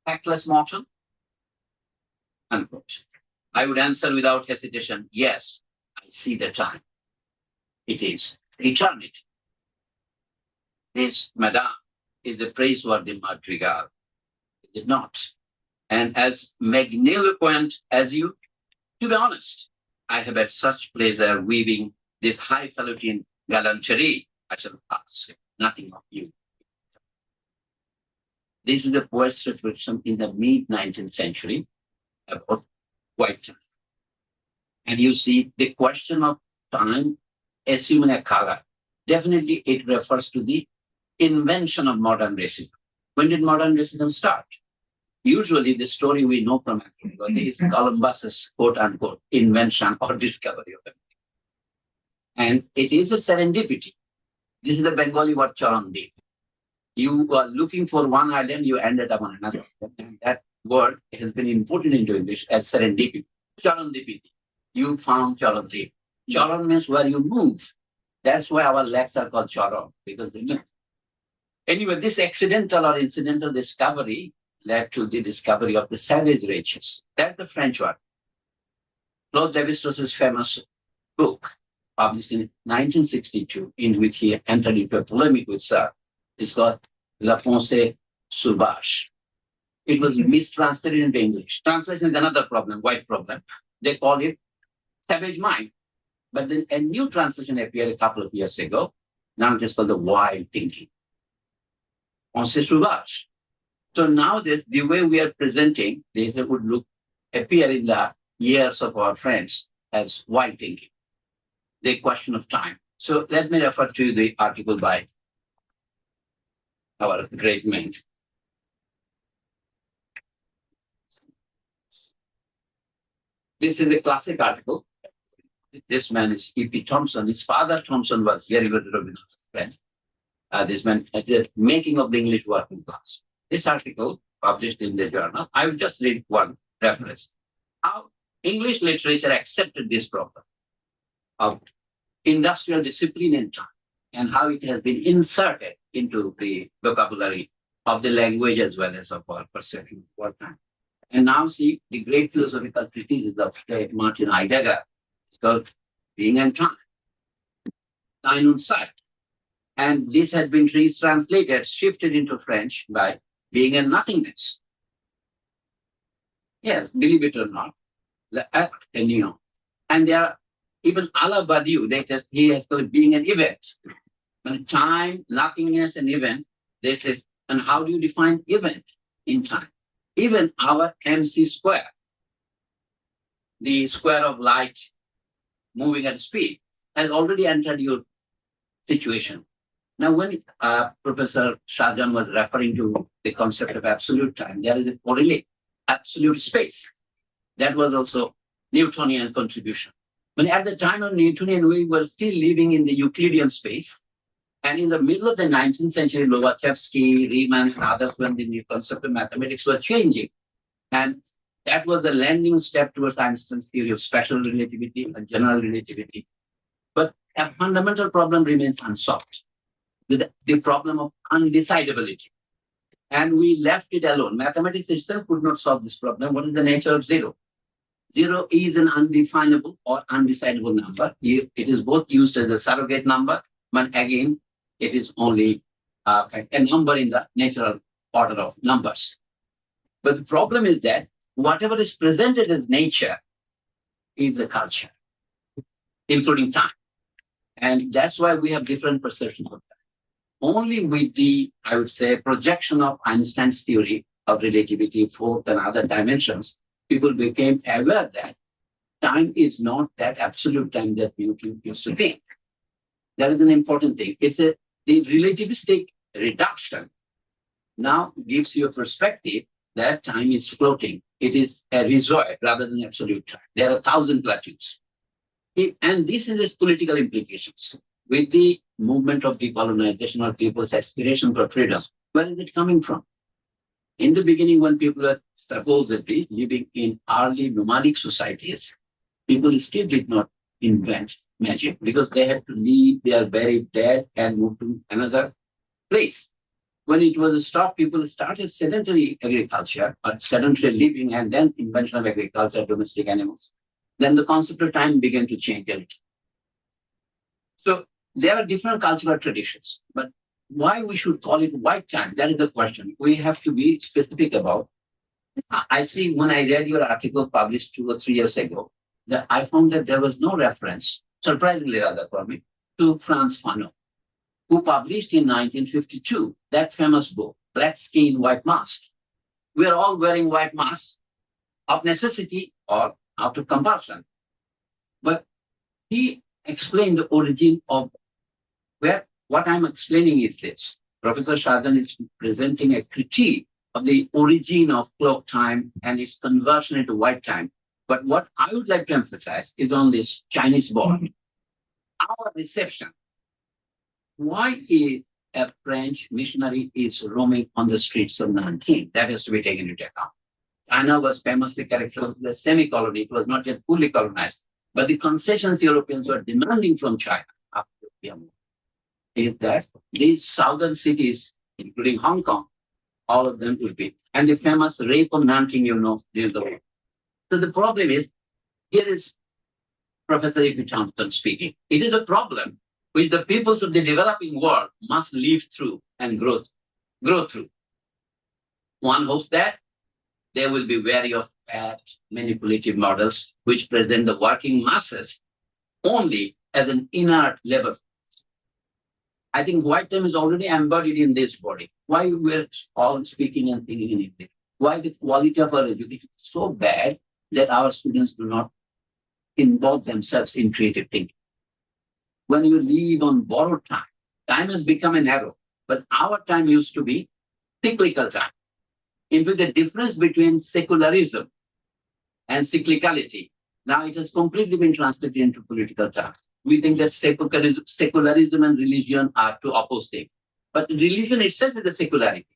tactless mortal? Unquote. I would answer without hesitation, yes, I see the time. It is eternity. This, madame, is a praiseworthy madrigal. Is it not? And as magniloquent as you, to be honest, I have had such pleasure weaving this highfalutin galanterie, I shall ask nothing of you. This is the poet's reflection in the mid-19th century about white time. And you see the question of time assuming a color. Definitely it refers to the invention of modern racism. When did modern racism start? Usually the story we know from anthropology is Columbus's quote-unquote invention or discovery of it. And it is a serendipity. This is the Bengali word Charandip. You are looking for one island, you ended up on another. And that word, it has been imported into English as serendipity. Charandipity. You found Charandip. Charan means where you move. That's why our legs are called charan, because they move. Anyway, this accidental or incidental discovery led to the discovery of the savage races. That's the French word. Claude Lévi-Strauss's famous book, published in 1962, in which he entered into a polemic with Sartre, is called La Pensée Sauvage. It was mistranslated into English. Translation is another problem, white problem. They call it savage mind. But then a new translation appeared a couple of years ago. Now it is called the wild thinking. Pensée Sauvage. So now the way we are presenting this would appear in the ears of our friends as wild thinking, the question of time. So let me refer to the article by our great men. This is a classic article. This man is E.P. Thompson. His father, Thompson, was very good friend. This man, the making of the English working class. This article published in the journal. I will just read one reference. How English literature accepted this problem of industrial discipline and time, and how it has been inserted into the vocabulary of the language as well as of our perception of our time. And now see the great philosophical treatise of Martin Heidegger. It's called Being and Time, Sein und Zeit. And this has been translated, shifted into French by Being and Nothingness. Yes, believe it or not, l'acte et néant. And there are even Alain Badiou, he has called being an event. When time, nothingness, and event, they say, and how do you define event in time? Even our MC square, the square of light moving at speed, has already entered your situation. Now, when Professor Shahjahan was referring to the concept of absolute time, there is a correlate, absolute space. That was also Newtonian contribution. But at the time of Newtonian, we were still living in the Euclidean space. And in the middle of the 19th century, Lobachevsky, Riemann, and others, when the new concept of mathematics were changing. And that was the landing step towards Einstein's theory of special relativity and general relativity. But a fundamental problem remains unsolved, the problem of undecidability. And we left it alone. Mathematics itself could not solve this problem. What is the nature of zero? Zero is an undefinable or undecidable number. It is both used as a surrogate number, but again, it is only a number in the natural order of numbers. But the problem is that whatever is presented as nature is a culture, including time. And that's why we have different perceptions of that. Only with the, I would say, projection of Einstein's theory of relativity, fourth and other dimensions, people became aware that time is not that absolute time that Newton used to think. That is an important thing. The relativistic reduction now gives you a perspective that time is floating. It is a resort rather than absolute time. There are 1,000 plateaus. And this is its political implications. With the movement of decolonization or people's aspiration for freedom, where is it coming from? In the beginning, when people were supposedly living in early nomadic societies, people still did not invent magic because they had to leave their buried dead and move to another place. When it was stopped, people started sedentary agriculture or sedentary living and then invention of agriculture, domestic animals. Then the concept of time began to change a little. So there are different cultural traditions, but why we should call it white time? That is the question. We have to be specific about. I see when I read your article published 2 or 3 years ago, that I found that there was no reference, surprisingly rather for me, to Frantz Fanon, who published in 1952 that famous book, Black Skin, White Mask. We are all wearing white masks of necessity or out of compulsion. But he explained the origin of what I'm explaining is this. Professor Shahjahan is presenting a critique of the origin of clock time and its conversion into white time. But what I would like to emphasize is on this Chinese board. Our reception. Why is a French missionary is roaming on the streets of Nanking? That has to be taken into account. China was famously characterized as a semi-colony. It was not yet fully colonized. But the concessions Europeans were demanding from China after the war is that these southern cities, including Hong Kong, all of them will be. And the famous rape of Nanking, during the war. So the problem is, here is Professor E.P. Thompson speaking. It is a problem which the peoples of the developing world must live through and grow through. One hopes that they will be wary of bad manipulative models which present the working masses only as an inert labor. I think white time is already embodied in this body. Why we're all speaking and thinking in English? Why the quality of our education is so bad that our students do not involve themselves in creative thinking? When you live on borrowed time, time has become an arrow, but our time used to be cyclical time. In fact, the difference between secularism and cyclicality Now it has completely been translated into political terms. We think that secularism and religion are two opposite things. But religion itself is a secularity.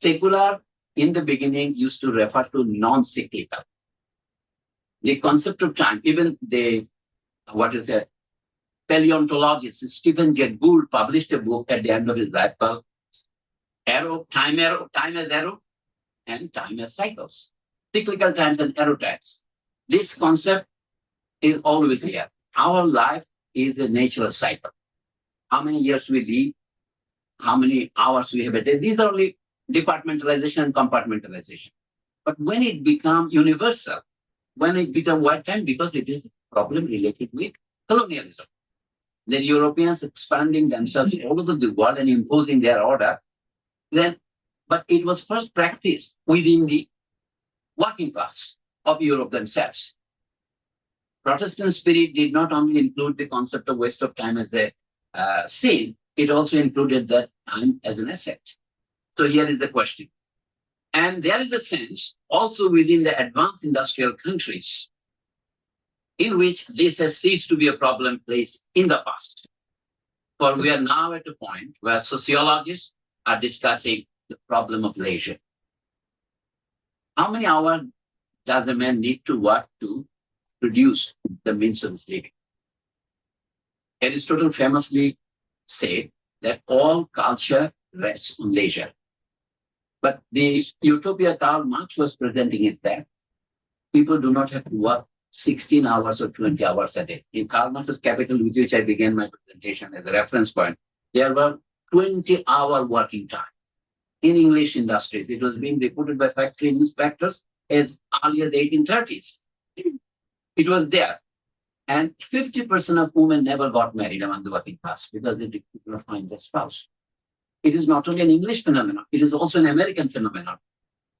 Secular in the beginning used to refer to non-cyclical. The concept of time, even the paleontologist Stephen Jay Gould published a book at the end of his life called Time as Arrow, and Time as Cycles. Cyclical times and arrow times. This concept is always here. Our life is a natural cycle. How many years we live, how many hours we have a day. These are only departmentalization and compartmentalization. But when it becomes universal, when it becomes what time, because it is a problem related with colonialism. The Europeans expanding themselves all over the world and imposing their order. But it was first practiced within the working class of Europe themselves. Protestant spirit did not only include the concept of waste of time as a sin, it also included that time as an asset. So here is the question. And there is a sense also within the advanced industrial countries in which this has ceased to be a problem placed in the past. For we are now at a point where sociologists are discussing the problem of leisure. How many hours does a man need to work to produce the means of his living? Aristotle famously said that all culture rests on leisure. But the utopia Karl Marx was presenting is that people do not have to work 16 hours or 20 hours a day. In Karl Marx's Capital, with which I began my presentation as a reference point, there were 20-hour working time. In English industries, it was being reported by factory inspectors as early as 1830s. It was there. And 50% of women never got married among the working class because they did not find their spouse. It is not only an English phenomenon, it is also an American phenomenon.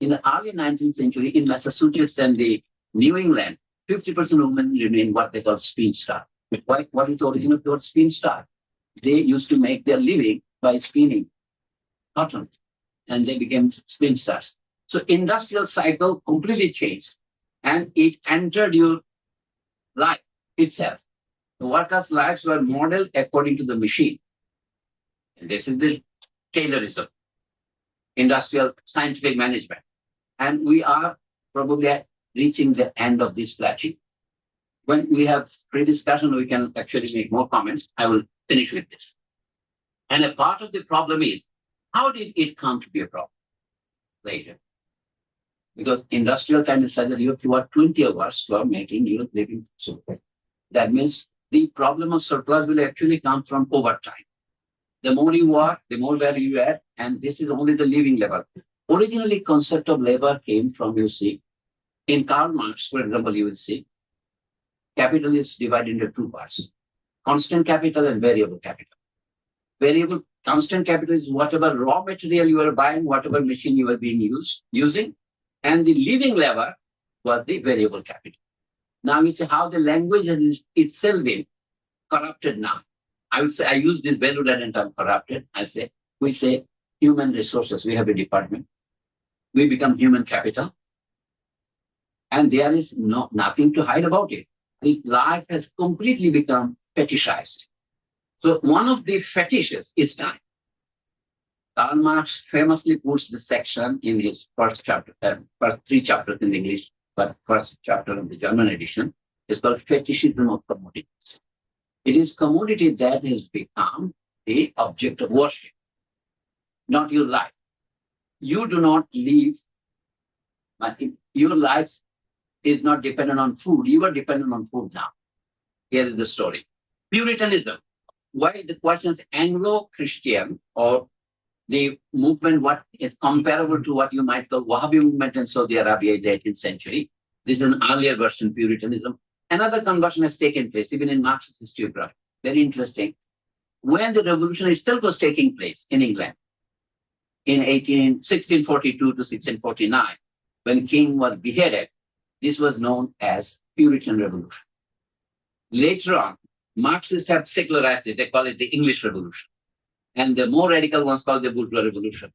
In the early 19th century, in Massachusetts and the New England, 50% of women remain what they call spinster. What is the origin of the word spinster? They used to make their living by spinning cotton, and they became spinsters. So industrial cycle completely changed, and it entered your life itself. The workers' lives were modeled according to the machine. And this is the Taylorism, industrial scientific management. And we are probably reaching the end of this plateau. When we have free discussion, we can actually make more comments. I will finish with this. And a part of the problem is, how did it come to be a problem later? Because industrial time is such that you have to work 20 hours for making your living surplus. That means the problem of surplus will actually come from overtime. The more you work, the more value you add, and this is only the living level. Originally, concept of labor came from, you see, in Karl Marx, for example, you will see, capital is divided into two parts, constant capital and variable capital. Constant capital is whatever raw material you are buying, whatever machine you are using, and the living labor was the variable capital. Now you see how the language has itself been corrupted now. I would say, I use this value-laden term corrupted. We say human resources, we have a department. We become human capital. And there is nothing to hide about it. Life has completely become fetishized. So one of the fetishes is time. Karl Marx famously puts the section in his first chapter, first 3 chapters in English, but first chapter of the German edition is called Fetishism of Commodities. It is commodity that has become the object of worship, not your life. You do not live, but your life is not dependent on food. You are dependent on food now. Here is the story. Puritanism. Why the question is Anglo-Christian or the movement, what is comparable to what you might call Wahhabi movement in Saudi Arabia in the 18th century. This is an earlier version, Puritanism. Another conversion has taken place, even in Marx's historiography. Very interesting. When the revolution itself was taking place in England, in 1642 to 1649, when King was beheaded, this was known as Puritan Revolution. Later on, Marxists have secularized it. They call it the English Revolution. And the more radical ones call it the Bourgeois Revolution.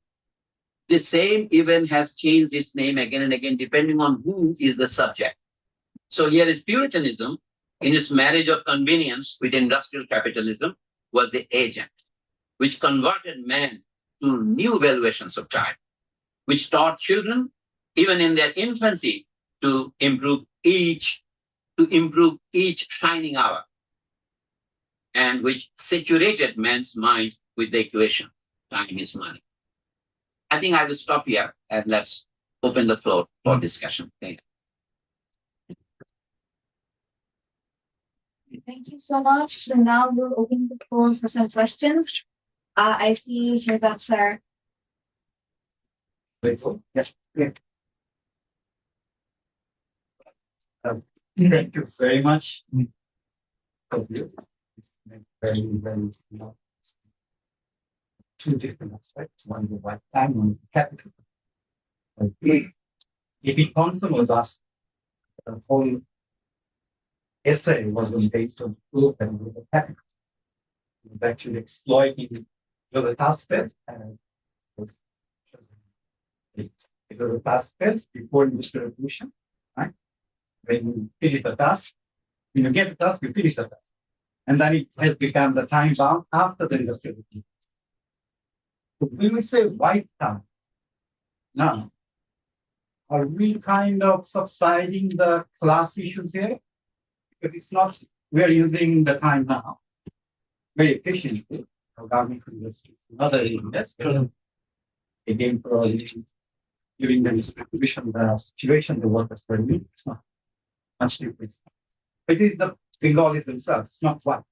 The same event has changed its name again and again, depending on who is the subject. So here is Puritanism in its marriage of convenience with industrial capitalism was the agent, which converted man to new valuations of time, which taught children, even in their infancy, to improve each shining hour, and which saturated man's minds with the equation, time is money. I think I will stop here and let's open the floor for discussion. Thank you. Thank you so much. So now we'll open the floor for some questions. I see Shahjahan sir. Grateful. Yes. Yeah. Thank you very much. Thank you. Very, very, two different aspects. One is white time, one is capital. E.P. Thompson was asked, the whole essay was based on proof and with the capital. It was actually exploiting the task space and it was a task space before industrial revolution, right? When you finish the task, when you get the task, you finish the task. And then it has become the time bound after the industrial revolution. So when we say white time, now, are we kind of subsiding the class issues here? Because it's not, we are using the time now very efficiently. Organic industries, another industry. Again, probably during the distribution, the situation the workers were in, it's not much difference. It is the Bengalis themselves, it's not white.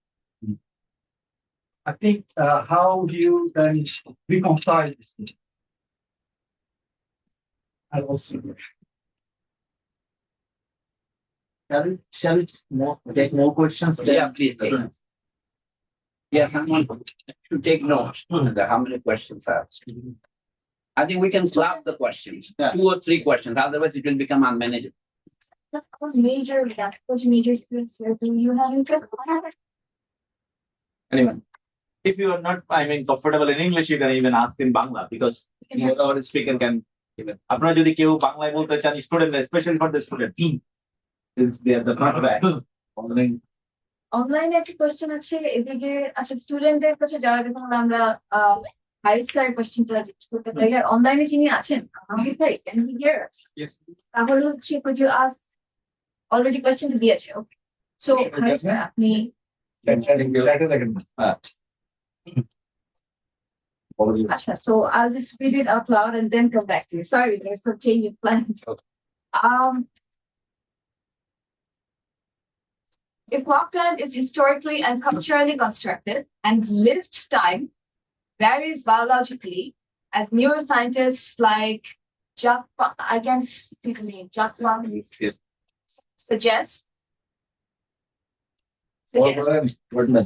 I think how do you then reconcile this? I also Shall we take more questions? Yeah, please. Yes, someone should take notes. How many questions are asked? I think we can club the questions, 2 or 3 questions, otherwise it will become unmanageable. Major students here, do you have any questions? Anyway, if you are not, comfortable in English, you can even ask in Bangla because our speaker can even. আপনারা যদি কেউ বাংলায় বলতে চান student specially for the student they are the front back অনলাইনে একটা question আছে এদিকে আচ্ছা স্টুডেন্টদের কাছে যারা দেখুন আমরা হাইসার কোশ্চেনটা করতে পারি আর অনলাইনে যিনি আছেন আমাকে ভাই ক্যান হি হিয়ার আস তাহলে হচ্ছে could you ask already question দিয়েছে ওকে সো হাইসা আপনি আচ্ছা so I'll just read it out loud and then come back to you. Sorry, there's some change in plans. If clock time is historically and culturally constructed and lived time varies biologically, as neuroscientists like I can't see the name, suggest,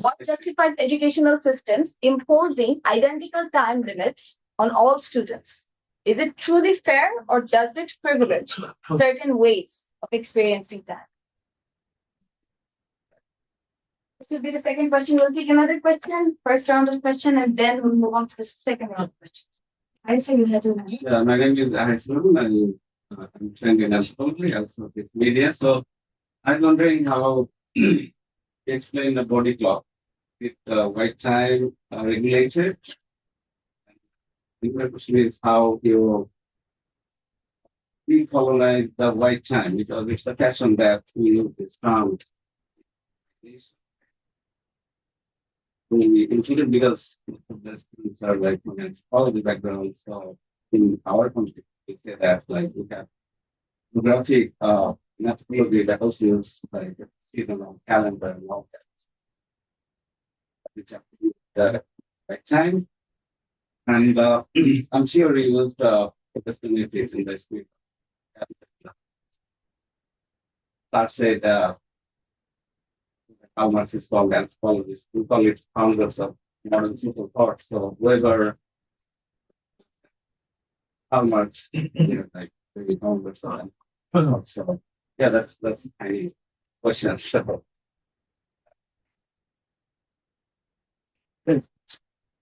what justifies educational systems imposing identical time limits on all students? Is it truly fair or does it privilege certain ways of experiencing time? This will be the second question. We'll take another question, first round of question, and then we'll move on to the second round of questions. I say you had to. Yeah, my name is Shahjahan, and I'm trained in anthropology, also with media. So I'm wondering how you explain the body clock with white time regulated. The question is how you decolonize the white time because it's a fashion that we use this term. We included because the students are like from anthropology background. So in our country, we say that like we have geographic anthropology that also use like seasonal calendar and all that. Which have to do the right time. And I'm sure we used opportunities in this week. That said how much is called anthropologists. We call it founders of modern social thought. So whoever, how much, like maybe founders of thought. So yeah, that's my question.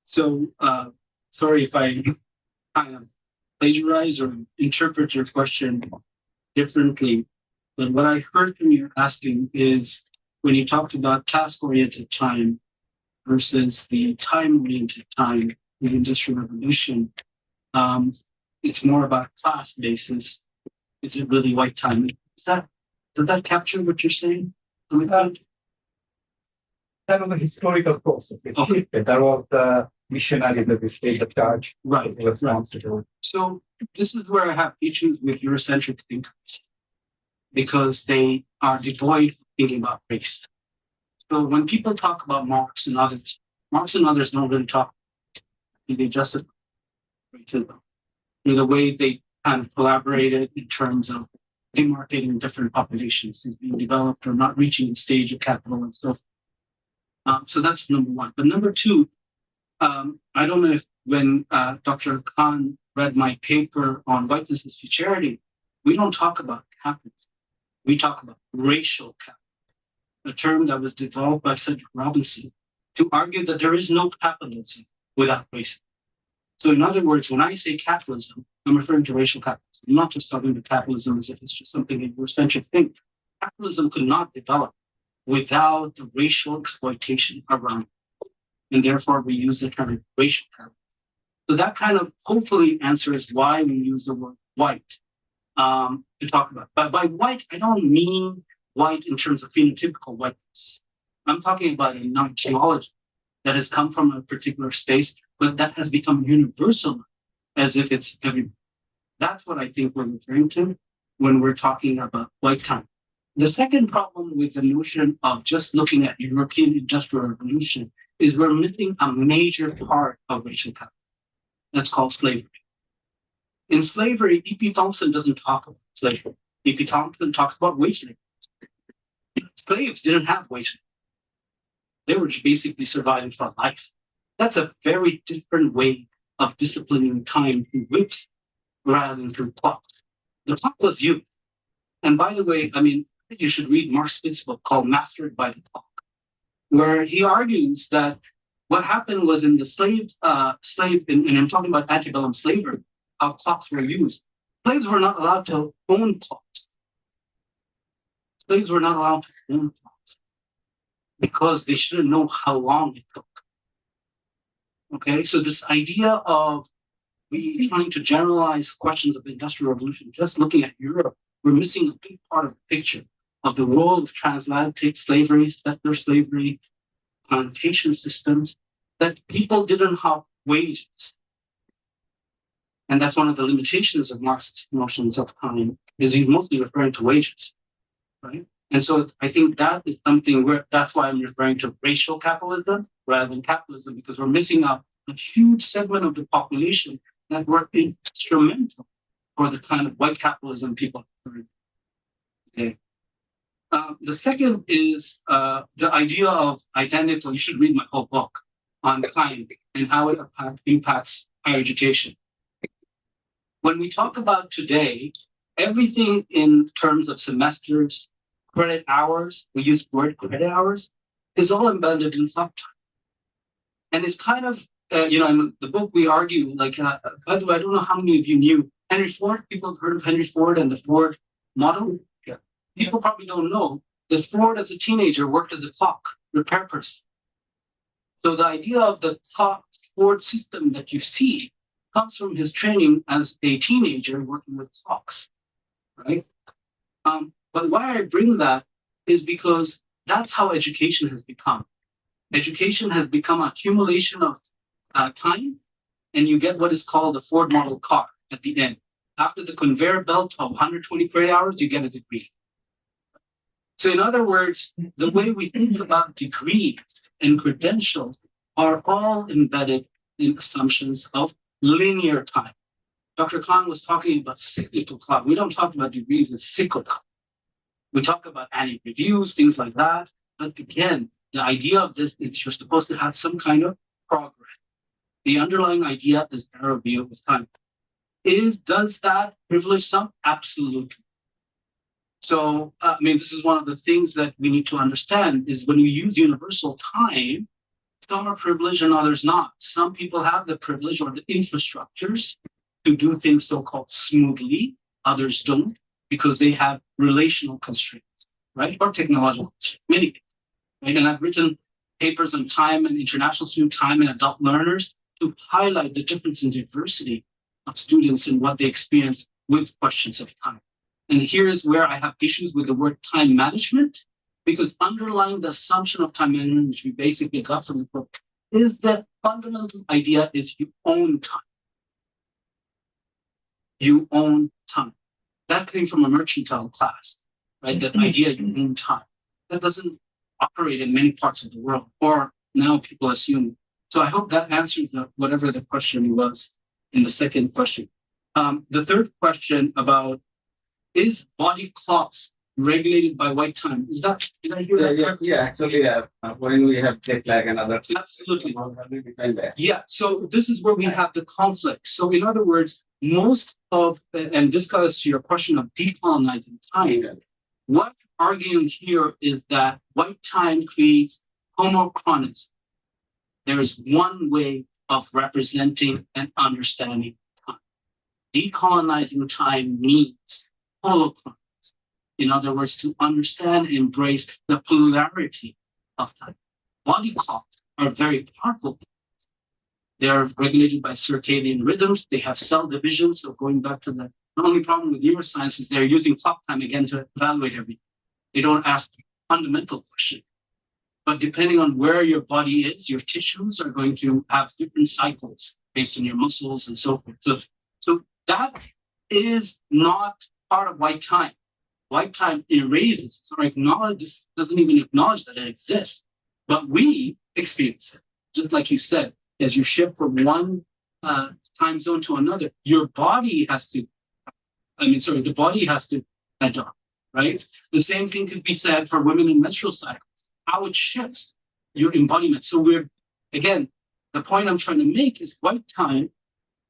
So, sorry if I kind of plagiarize or interpret your question differently. But what I heard from you asking is when you talked about task-oriented time versus the time-oriented time in the Industrial Revolution, it's more about class basis. Is it really white time? Does that capture what you're saying? That was a historical process. Okay. There was the missionary that is take the charge. Right. Responsible. So this is where I have issues with Eurocentric thinkers because they are devoid of thinking about race. So when people talk about Marx and others don't really talk. They justify racism. The way they kind of collaborated in terms of demarcating different populations as being developed or not reaching the stage of capital and so forth. So that's number one. But number two, I don't know if when Dr. Khan read my paper on whiteness as futurity, we don't talk about capitalism. We talk about racial capitalism, a term that was developed by Cedric Robinson to argue that there is no capitalism without racism. So in other words, when I say capitalism, I'm referring to racial capitalism. I'm not just talking about capitalism as if it's just something a Eurocentric thing. Capitalism could not develop without the racial exploitation around it. And therefore, we use the term racial capitalism. So that kind of hopefully answers why we use the word white to talk about. But by white, I don't mean white in terms of phenotypical whiteness. I'm talking about a non-geology that has come from a particular space, but that has become universal as if it's everywhere. That's what I think we're referring to when we're talking about white time. The second problem with the notion of just looking at European Industrial Revolution is we're missing a major part of racial capital. That's called slavery. In slavery, E.P. Thompson doesn't talk about slavery. E.P. Thompson talks about wage labor. Slaves didn't have wage labor. They were basically surviving for life. That's a very different way of disciplining time through whips rather than through clocks. The clock was youth. And by the way, I mean, you should read Mark Spitz's book called Mastered by the Clock, where he argues that what happened was in the slave, and I'm talking about antebellum slavery, how clocks were used. Slaves were not allowed to own clocks. Slaves were not allowed to own clocks because they shouldn't know how long it took. Okay, so this idea of we trying to generalize questions of the Industrial Revolution, just looking at Europe, we're missing a big part of the picture of the role of transatlantic slavery, settler slavery, plantation systems, that people didn't have wages. And that's one of the limitations of Marx's notions of time, is he's mostly referring to wages, right? And so I think that is something where, that's why I'm referring to racial capitalism rather than capitalism, because we're missing out a huge segment of the population that were instrumental for the kind of white capitalism people are referring to. Okay. The second is the idea of identical. You should read my whole book on time and how it impacts higher education. When we talk about today, everything in terms of semesters, credit hours, we use the word credit hours, is all embedded in subtime. And it's kind of, in the book we argue, like, by the way, I don't know how many of you knew Henry Ford. People have heard of Henry Ford and the Ford model. Yeah. People probably don't know that Ford as a teenager worked as a clock repair person. So the idea of the clock Ford system that you see comes from his training as a teenager working with clocks, right? But why I bring that is because that's how education has become. Education has become an accumulation of time, and you get what is called the Ford model car at the end. After the conveyor belt of 120 credit hours, you get a degree. So in other words, the way we think about degrees and credentials are all embedded in assumptions of linear time. Dr. Khan was talking about cyclical clock. We don't talk about degrees as cyclical. We talk about annual reviews, things like that. But again, the idea of this is you're supposed to have some kind of progress. The underlying idea is narrow view of time. Does that privilege some? Absolutely. So, this is one of the things that we need to understand is when we use universal time, some are privileged and others not. Some people have the privilege or the infrastructures to do things so-called smoothly, others don't. because they have relational constraints, right? Or technological constraints, many things, right? And I've written papers on time and international student time and adult learners to highlight the difference in diversity of students and what they experience with questions of time. And here's where I have issues with the word time management, because underlying the assumption of time management, which we basically got from the book, is that fundamental idea is you own time. You own time. That came from a mercantile class, right? That idea you own time. That doesn't operate in many parts of the world, or now people assume. So I hope that answers whatever the question was in the second question. The third question about, is body clocks regulated by white time? Did I hear that? Actually, when we have jet lag and other things. Absolutely. How do we define that? Yeah, so this is where we have the conflict. So in other words, most of, and this goes to your question of decolonizing time, what I'm arguing here is that white time creates homochronism. There is one way of representing and understanding time. Decolonizing time means holochronism. In other words, to understand and embrace the polarity of time. Body clocks are very powerful. They are regulated by circadian rhythms. They have cell division. So going back to the only problem with neuroscience is they're using clock time again to evaluate everything. They don't ask the fundamental question. But depending on where your body is, your tissues are going to have different cycles based on your muscles and so forth. So that is not part of white time. White time erases or acknowledges, doesn't even acknowledge that it exists. But we experience it. Just like you said, as you shift from one time zone to another, your body has to, the body has to adopt, right? The same thing could be said for women in menstrual cycles, how it shifts your embodiment. So again, the point I'm trying to make is white time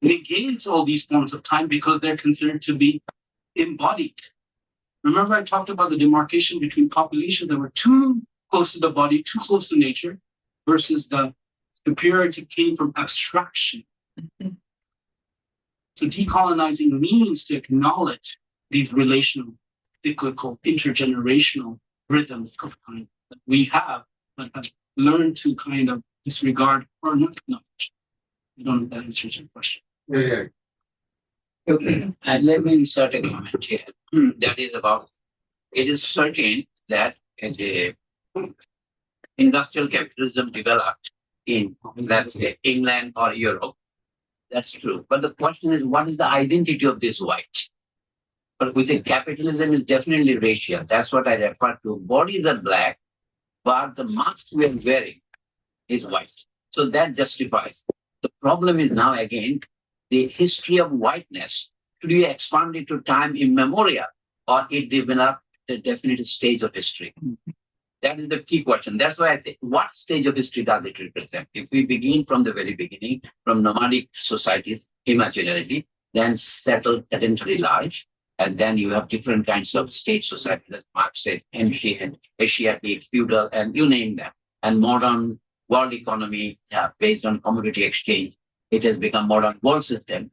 negates all these forms of time because they're considered to be embodied. Remember I talked about the demarcation between populations that were too close to the body, too close to nature, versus the superiority came from abstraction. So decolonizing means to acknowledge these relational, cyclical, intergenerational rhythms of time that we have, but have learned to kind of disregard or not acknowledge. I don't know if that answers your question. Yeah. Okay, and let me insert a comment here. That is about, it is certain that industrial capitalism developed in, let's say, England or Europe. That's true. But the question is, what is the identity of this white? But we think capitalism is definitely racial. That's what I refer to. Bodies are black, but the mask we are wearing is white. So that justifies. The problem is now again, the history of whiteness. Should we expand it to time immemorial, or it developed a definite stage of history? That is the key question. That's why I say, what stage of history does it represent? If we begin from the very beginning, from nomadic societies, imaginarily, then settled sedentary large, and then you have different kinds of state societies, as Marx said, ancient, Asiatic, feudal, and you name them. And modern world economy based on commodity exchange, it has become modern world system,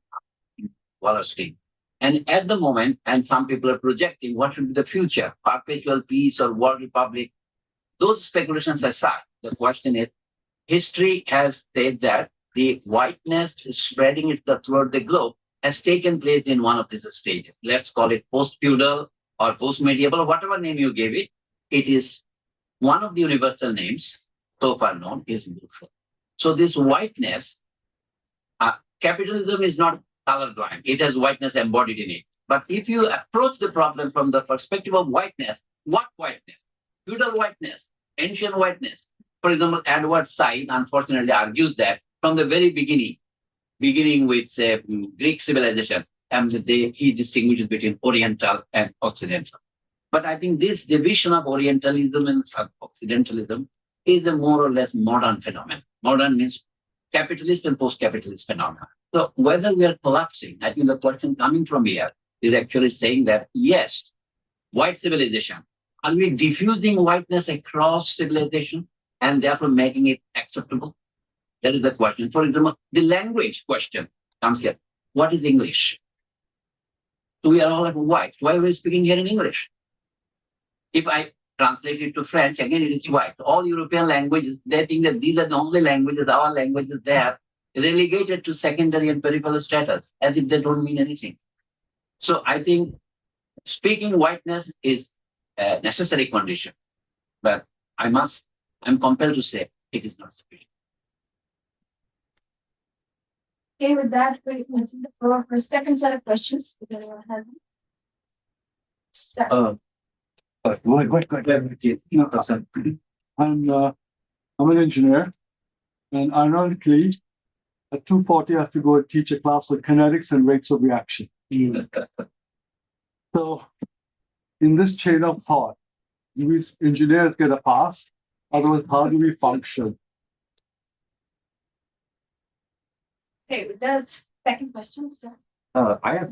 velocity. And at the moment, and some people are projecting what should be the future, perpetual peace or world republic. Those speculations aside, the question is, history has said that the whiteness spreading itself throughout the globe has taken place in one of these stages. Let's call it post-feudal or post-medieval, or whatever name you gave it. It is one of the universal names, so far known, is neutral. So this whiteness, capitalism is not colorblind. It has whiteness embodied in it. But if you approach the problem from the perspective of whiteness, what whiteness? Feudal whiteness, ancient whiteness. For example, Edward Said unfortunately argues that from the very beginning with Greek civilization, he distinguishes between Oriental and Occidental. But I think this division of Orientalism and Occidentalism is a more or less modern phenomenon. Modern means capitalist and post-capitalist phenomena. So whether we are collapsing, I think the question coming from here is actually saying that, yes, white civilization, are we diffusing whiteness across civilization and therefore making it acceptable? That is the question. For example, the language question comes here. What is English? So we are all white. Why are we speaking here in English? If I translate it to French, again it is white. All European languages, they think that these are the only languages, our languages they have relegated to secondary and peripheral status, as if they don't mean anything. So I think speaking whiteness is a necessary condition, but I'm compelled to say it is not sufficient. Okay, with that, we open the floor for a second set of questions. If anyone has them. So, Go ahead. No, I'm an engineer, and ironically, at 2:40 I have to go and teach a class on kinetics and rates of reaction. So, in this chain of thought, do we engineers get a pass? Otherwise, how do we function? okay, with that second question. So, I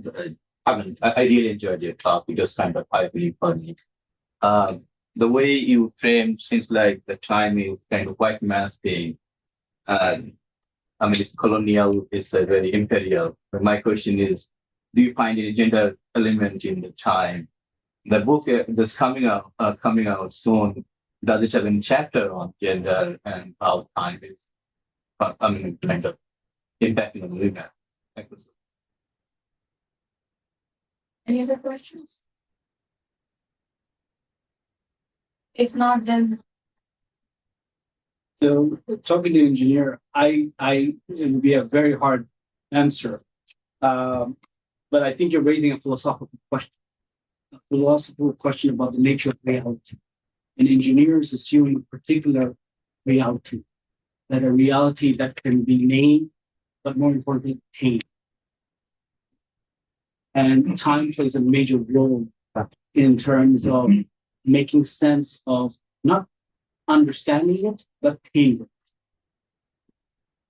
really enjoyed your talk. It was kind of eye-opening for me. The way you frame seems like the time is kind of white man's thing. It's colonial, it's a very imperial. But my question is, do you find any gender element in the time? The book that's coming out soon, does it have any chapter on gender and how time is, kind of impacting on women? any other questions? If not, then So talking to an engineer, it would be a very hard answer. But I think you're raising a philosophical question about the nature of reality. And engineers assume a particular reality, that a reality that can be named, but more importantly, attained. And time plays a major role in terms of making sense of not understanding it, but attaining it.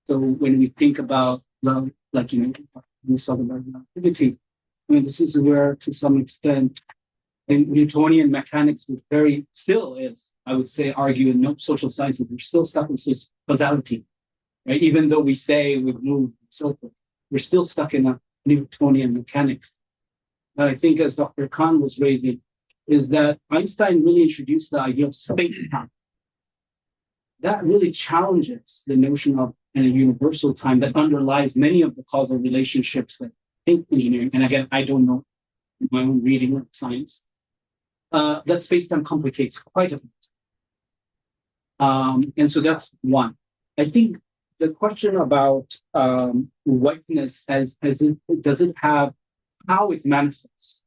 So when we think about, we talk about relativity, this is where, to some extent, in Newtonian mechanics still is, I would say, argue in no social sciences, we're still stuck in causality, right? Even though we say we've moved and so forth, we're still stuck in a Newtonian mechanics. And I think, as Dr. Khan was raising, is that Einstein really introduced the idea of space-time. That really challenges the notion of a universal time that underlies many of the causal relationships that engineering, and again, I don't know my own reading of science, that space-time complicates quite a bit. And so that's one. I think the question about whiteness does it have how it manifests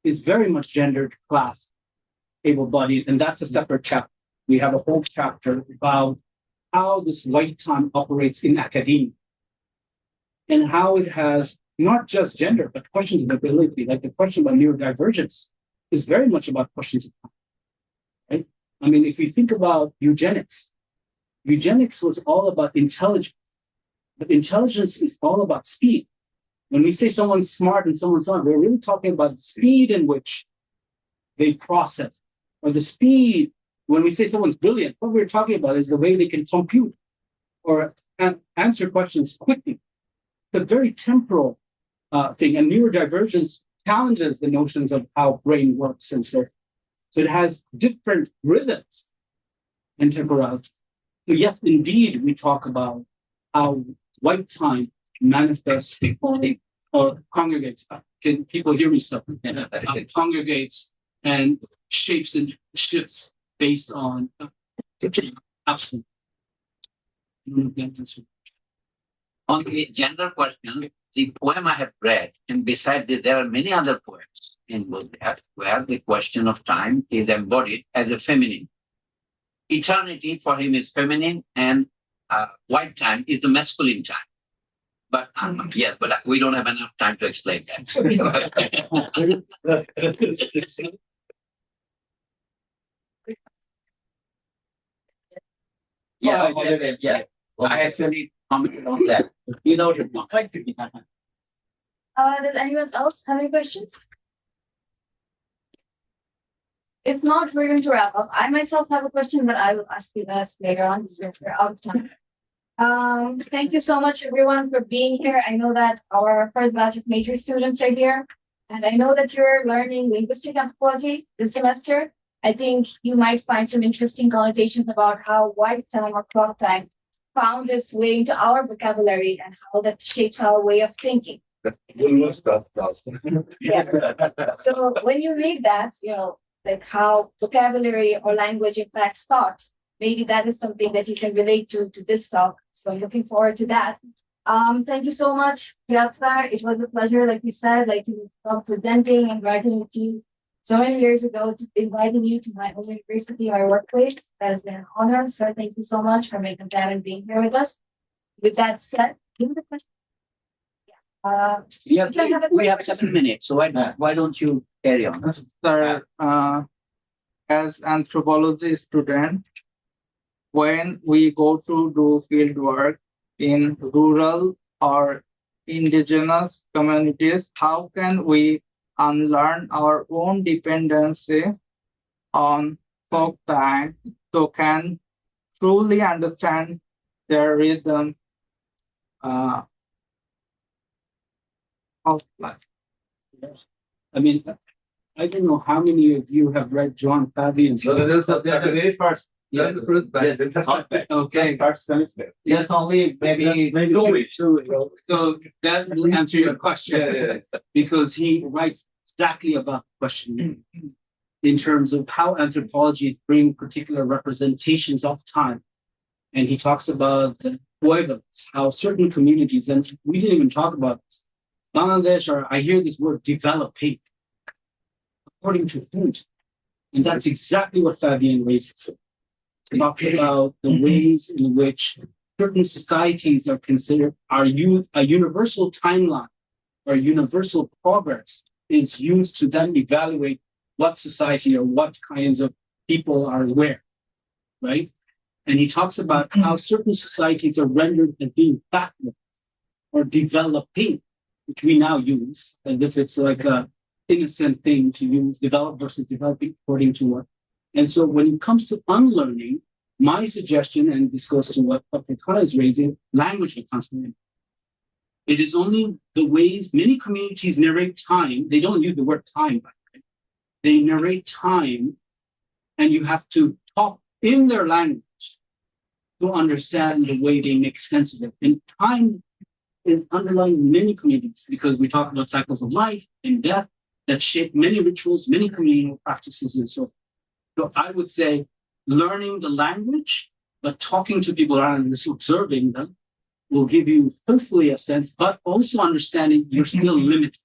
is very much gendered, class, able-bodied, and that's a separate chapter. We have a whole chapter about how this white time operates in academia and how it has not just gender, but questions of ability, like the question about neurodivergence is very much about questions of time, right? If we think about eugenics was all about intelligence, but intelligence is all about speed. When we say someone's smart and someone's not, we're really talking about the speed in which they process, or the speed. When we say someone's brilliant, what we're talking about is the way they can compute or answer questions quickly. It's a very temporal thing, and neurodivergence challenges the notions of how brain works and so forth. So it has different rhythms and temporalities. So yes, indeed, we talk about how white time manifests or congregates. Can people hear me stuff? Congregates and shapes and shifts based on absolute. On the gender question, the poem I have read, and beside this, there are many other poems in both that where the question of time is embodied as a feminine. Eternity for him is feminine, and white time is the masculine time. But yes, but we don't have enough time to explain that. Yeah. I actually commented on that. does anyone else have any questions? If not, we're going to wrap up. I myself have a question, but I will ask you that later on since we're out of time. Thank you so much, everyone, for being here. I know that our first batch of major students are here. And I know that you're learning linguistic anthropology this semester. I think you might find some interesting connotations about how white time or clock time found its way into our vocabulary and how that shapes our way of thinking. Yeah. So when you read that, like how vocabulary or language impacts thought, maybe that is something that you can relate to this talk. So I'm looking forward to that. Thank you so much, Piazza. It was a pleasure, like you said, like you from presenting and writing with you so many years ago, to inviting you to my own university, my workplace. That has been an honor. So thank you so much for making that and being here with us. With that said, give me the question. Yeah, can have a we quick have 7 minutes, so why don't you carry on? Sir, as anthropology student, when we go to do field work in rural or indigenous communities, how can we unlearn our own dependency on folk time so can truly understand their rhythm of life? I mean, I don't know how many of you have read John Fabian's. The very first. Yes. Okay. First semester. Yes, only maybe 2 weeks. So that will answer your question. Because he writes exactly about the question in terms of how anthropologies bring particular representations of time. And he talks about the pueblos, how certain communities, and we didn't even talk about this. Bangladesh, or I hear this word developing, according to whom? And that's exactly what Fabian raises. He talks about the ways in which certain societies are considered, a universal timeline or universal progress is used to then evaluate what society or what kinds of people are where, right? And he talks about how certain societies are rendered as being backward or developing, which we now use as if it's like a innocent thing to use, develop versus developing according to what. And so when it comes to unlearning, my suggestion, and this goes to what Dr. Khan is raising, language will constantly. It is only the ways many communities narrate time. They don't use the word time, by the way. They narrate time, and you have to talk in their language to understand the way they make sense of it. And time is underlying many communities because we talk about cycles of life and death that shape many rituals, many communal practices, and so forth. So I would say learning the language, but talking to people around just observing them will give you hopefully a sense, but also understanding you're still limited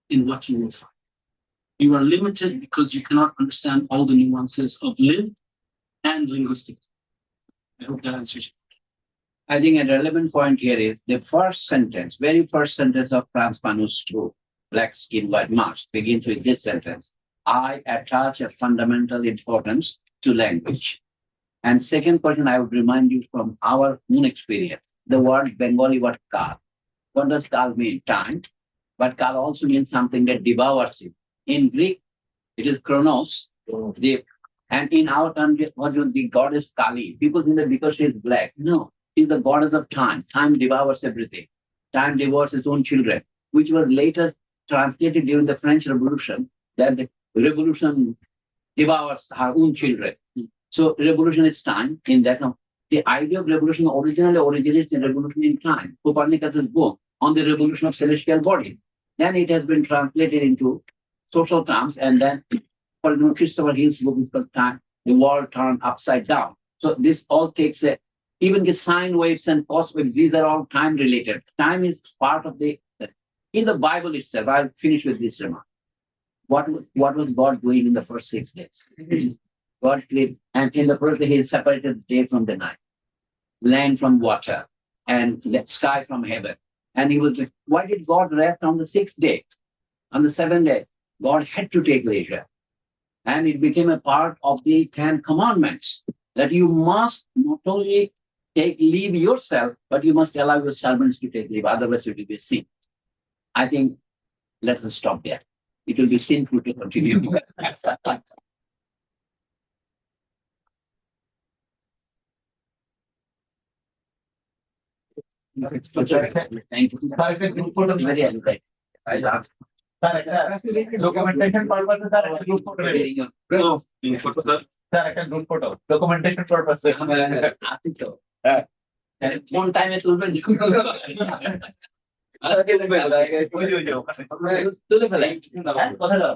in what you will find. You are limited because you cannot understand all the nuances of lived and linguistic. I hope that answers you. I think a relevant point here is the first sentence, very first sentence of Franz Fanon's book, Black Skin, White March, begins with this sentence: I attach a fundamental importance to language. And second question, I would remind you from our own experience, the word Bengali word kal. What does kal mean? Time. But kal also means something that devours you. In Greek, it is chronos. And in our country, what is the goddess Kali? People think that because she is black. No, she's the goddess of time. Time devours everything. Time devours its own children, which was later translated during the French Revolution, that the revolution devours her own children. So revolution is time in that. The idea of revolution originally originates in revolution in time. Copernicus' book on the revolution of celestial bodies. Then it has been translated into social terms, and then for Christopher Hill's book is called Time, the world turned upside down. So this all takes even the sine waves and cos waves, these are all time related. Time is part of in the Bible itself. I'll finish with this remark. What was God doing in the first 6 days? God created, and in the first day, He separated the day from the night, land from water, and the sky from heaven. And why did God rest on the 6th day? On the 7th day, God had to take leisure. And it became a part of the 10 commandments that you must not only take leave yourself, but you must allow your servants to take leave. Otherwise, it will be sin. I think let us stop there. It will be sinful to continue. Thank you. Very enlightening. I love documentation পারপাসে sir একটা group photo ready sir একটা group photo documentation পারপাসে আপনি তো হ্যাঁ কোন টাইমে তুলবেন ওই যে ওখানে তুলে ফেলাই কোথায় যাও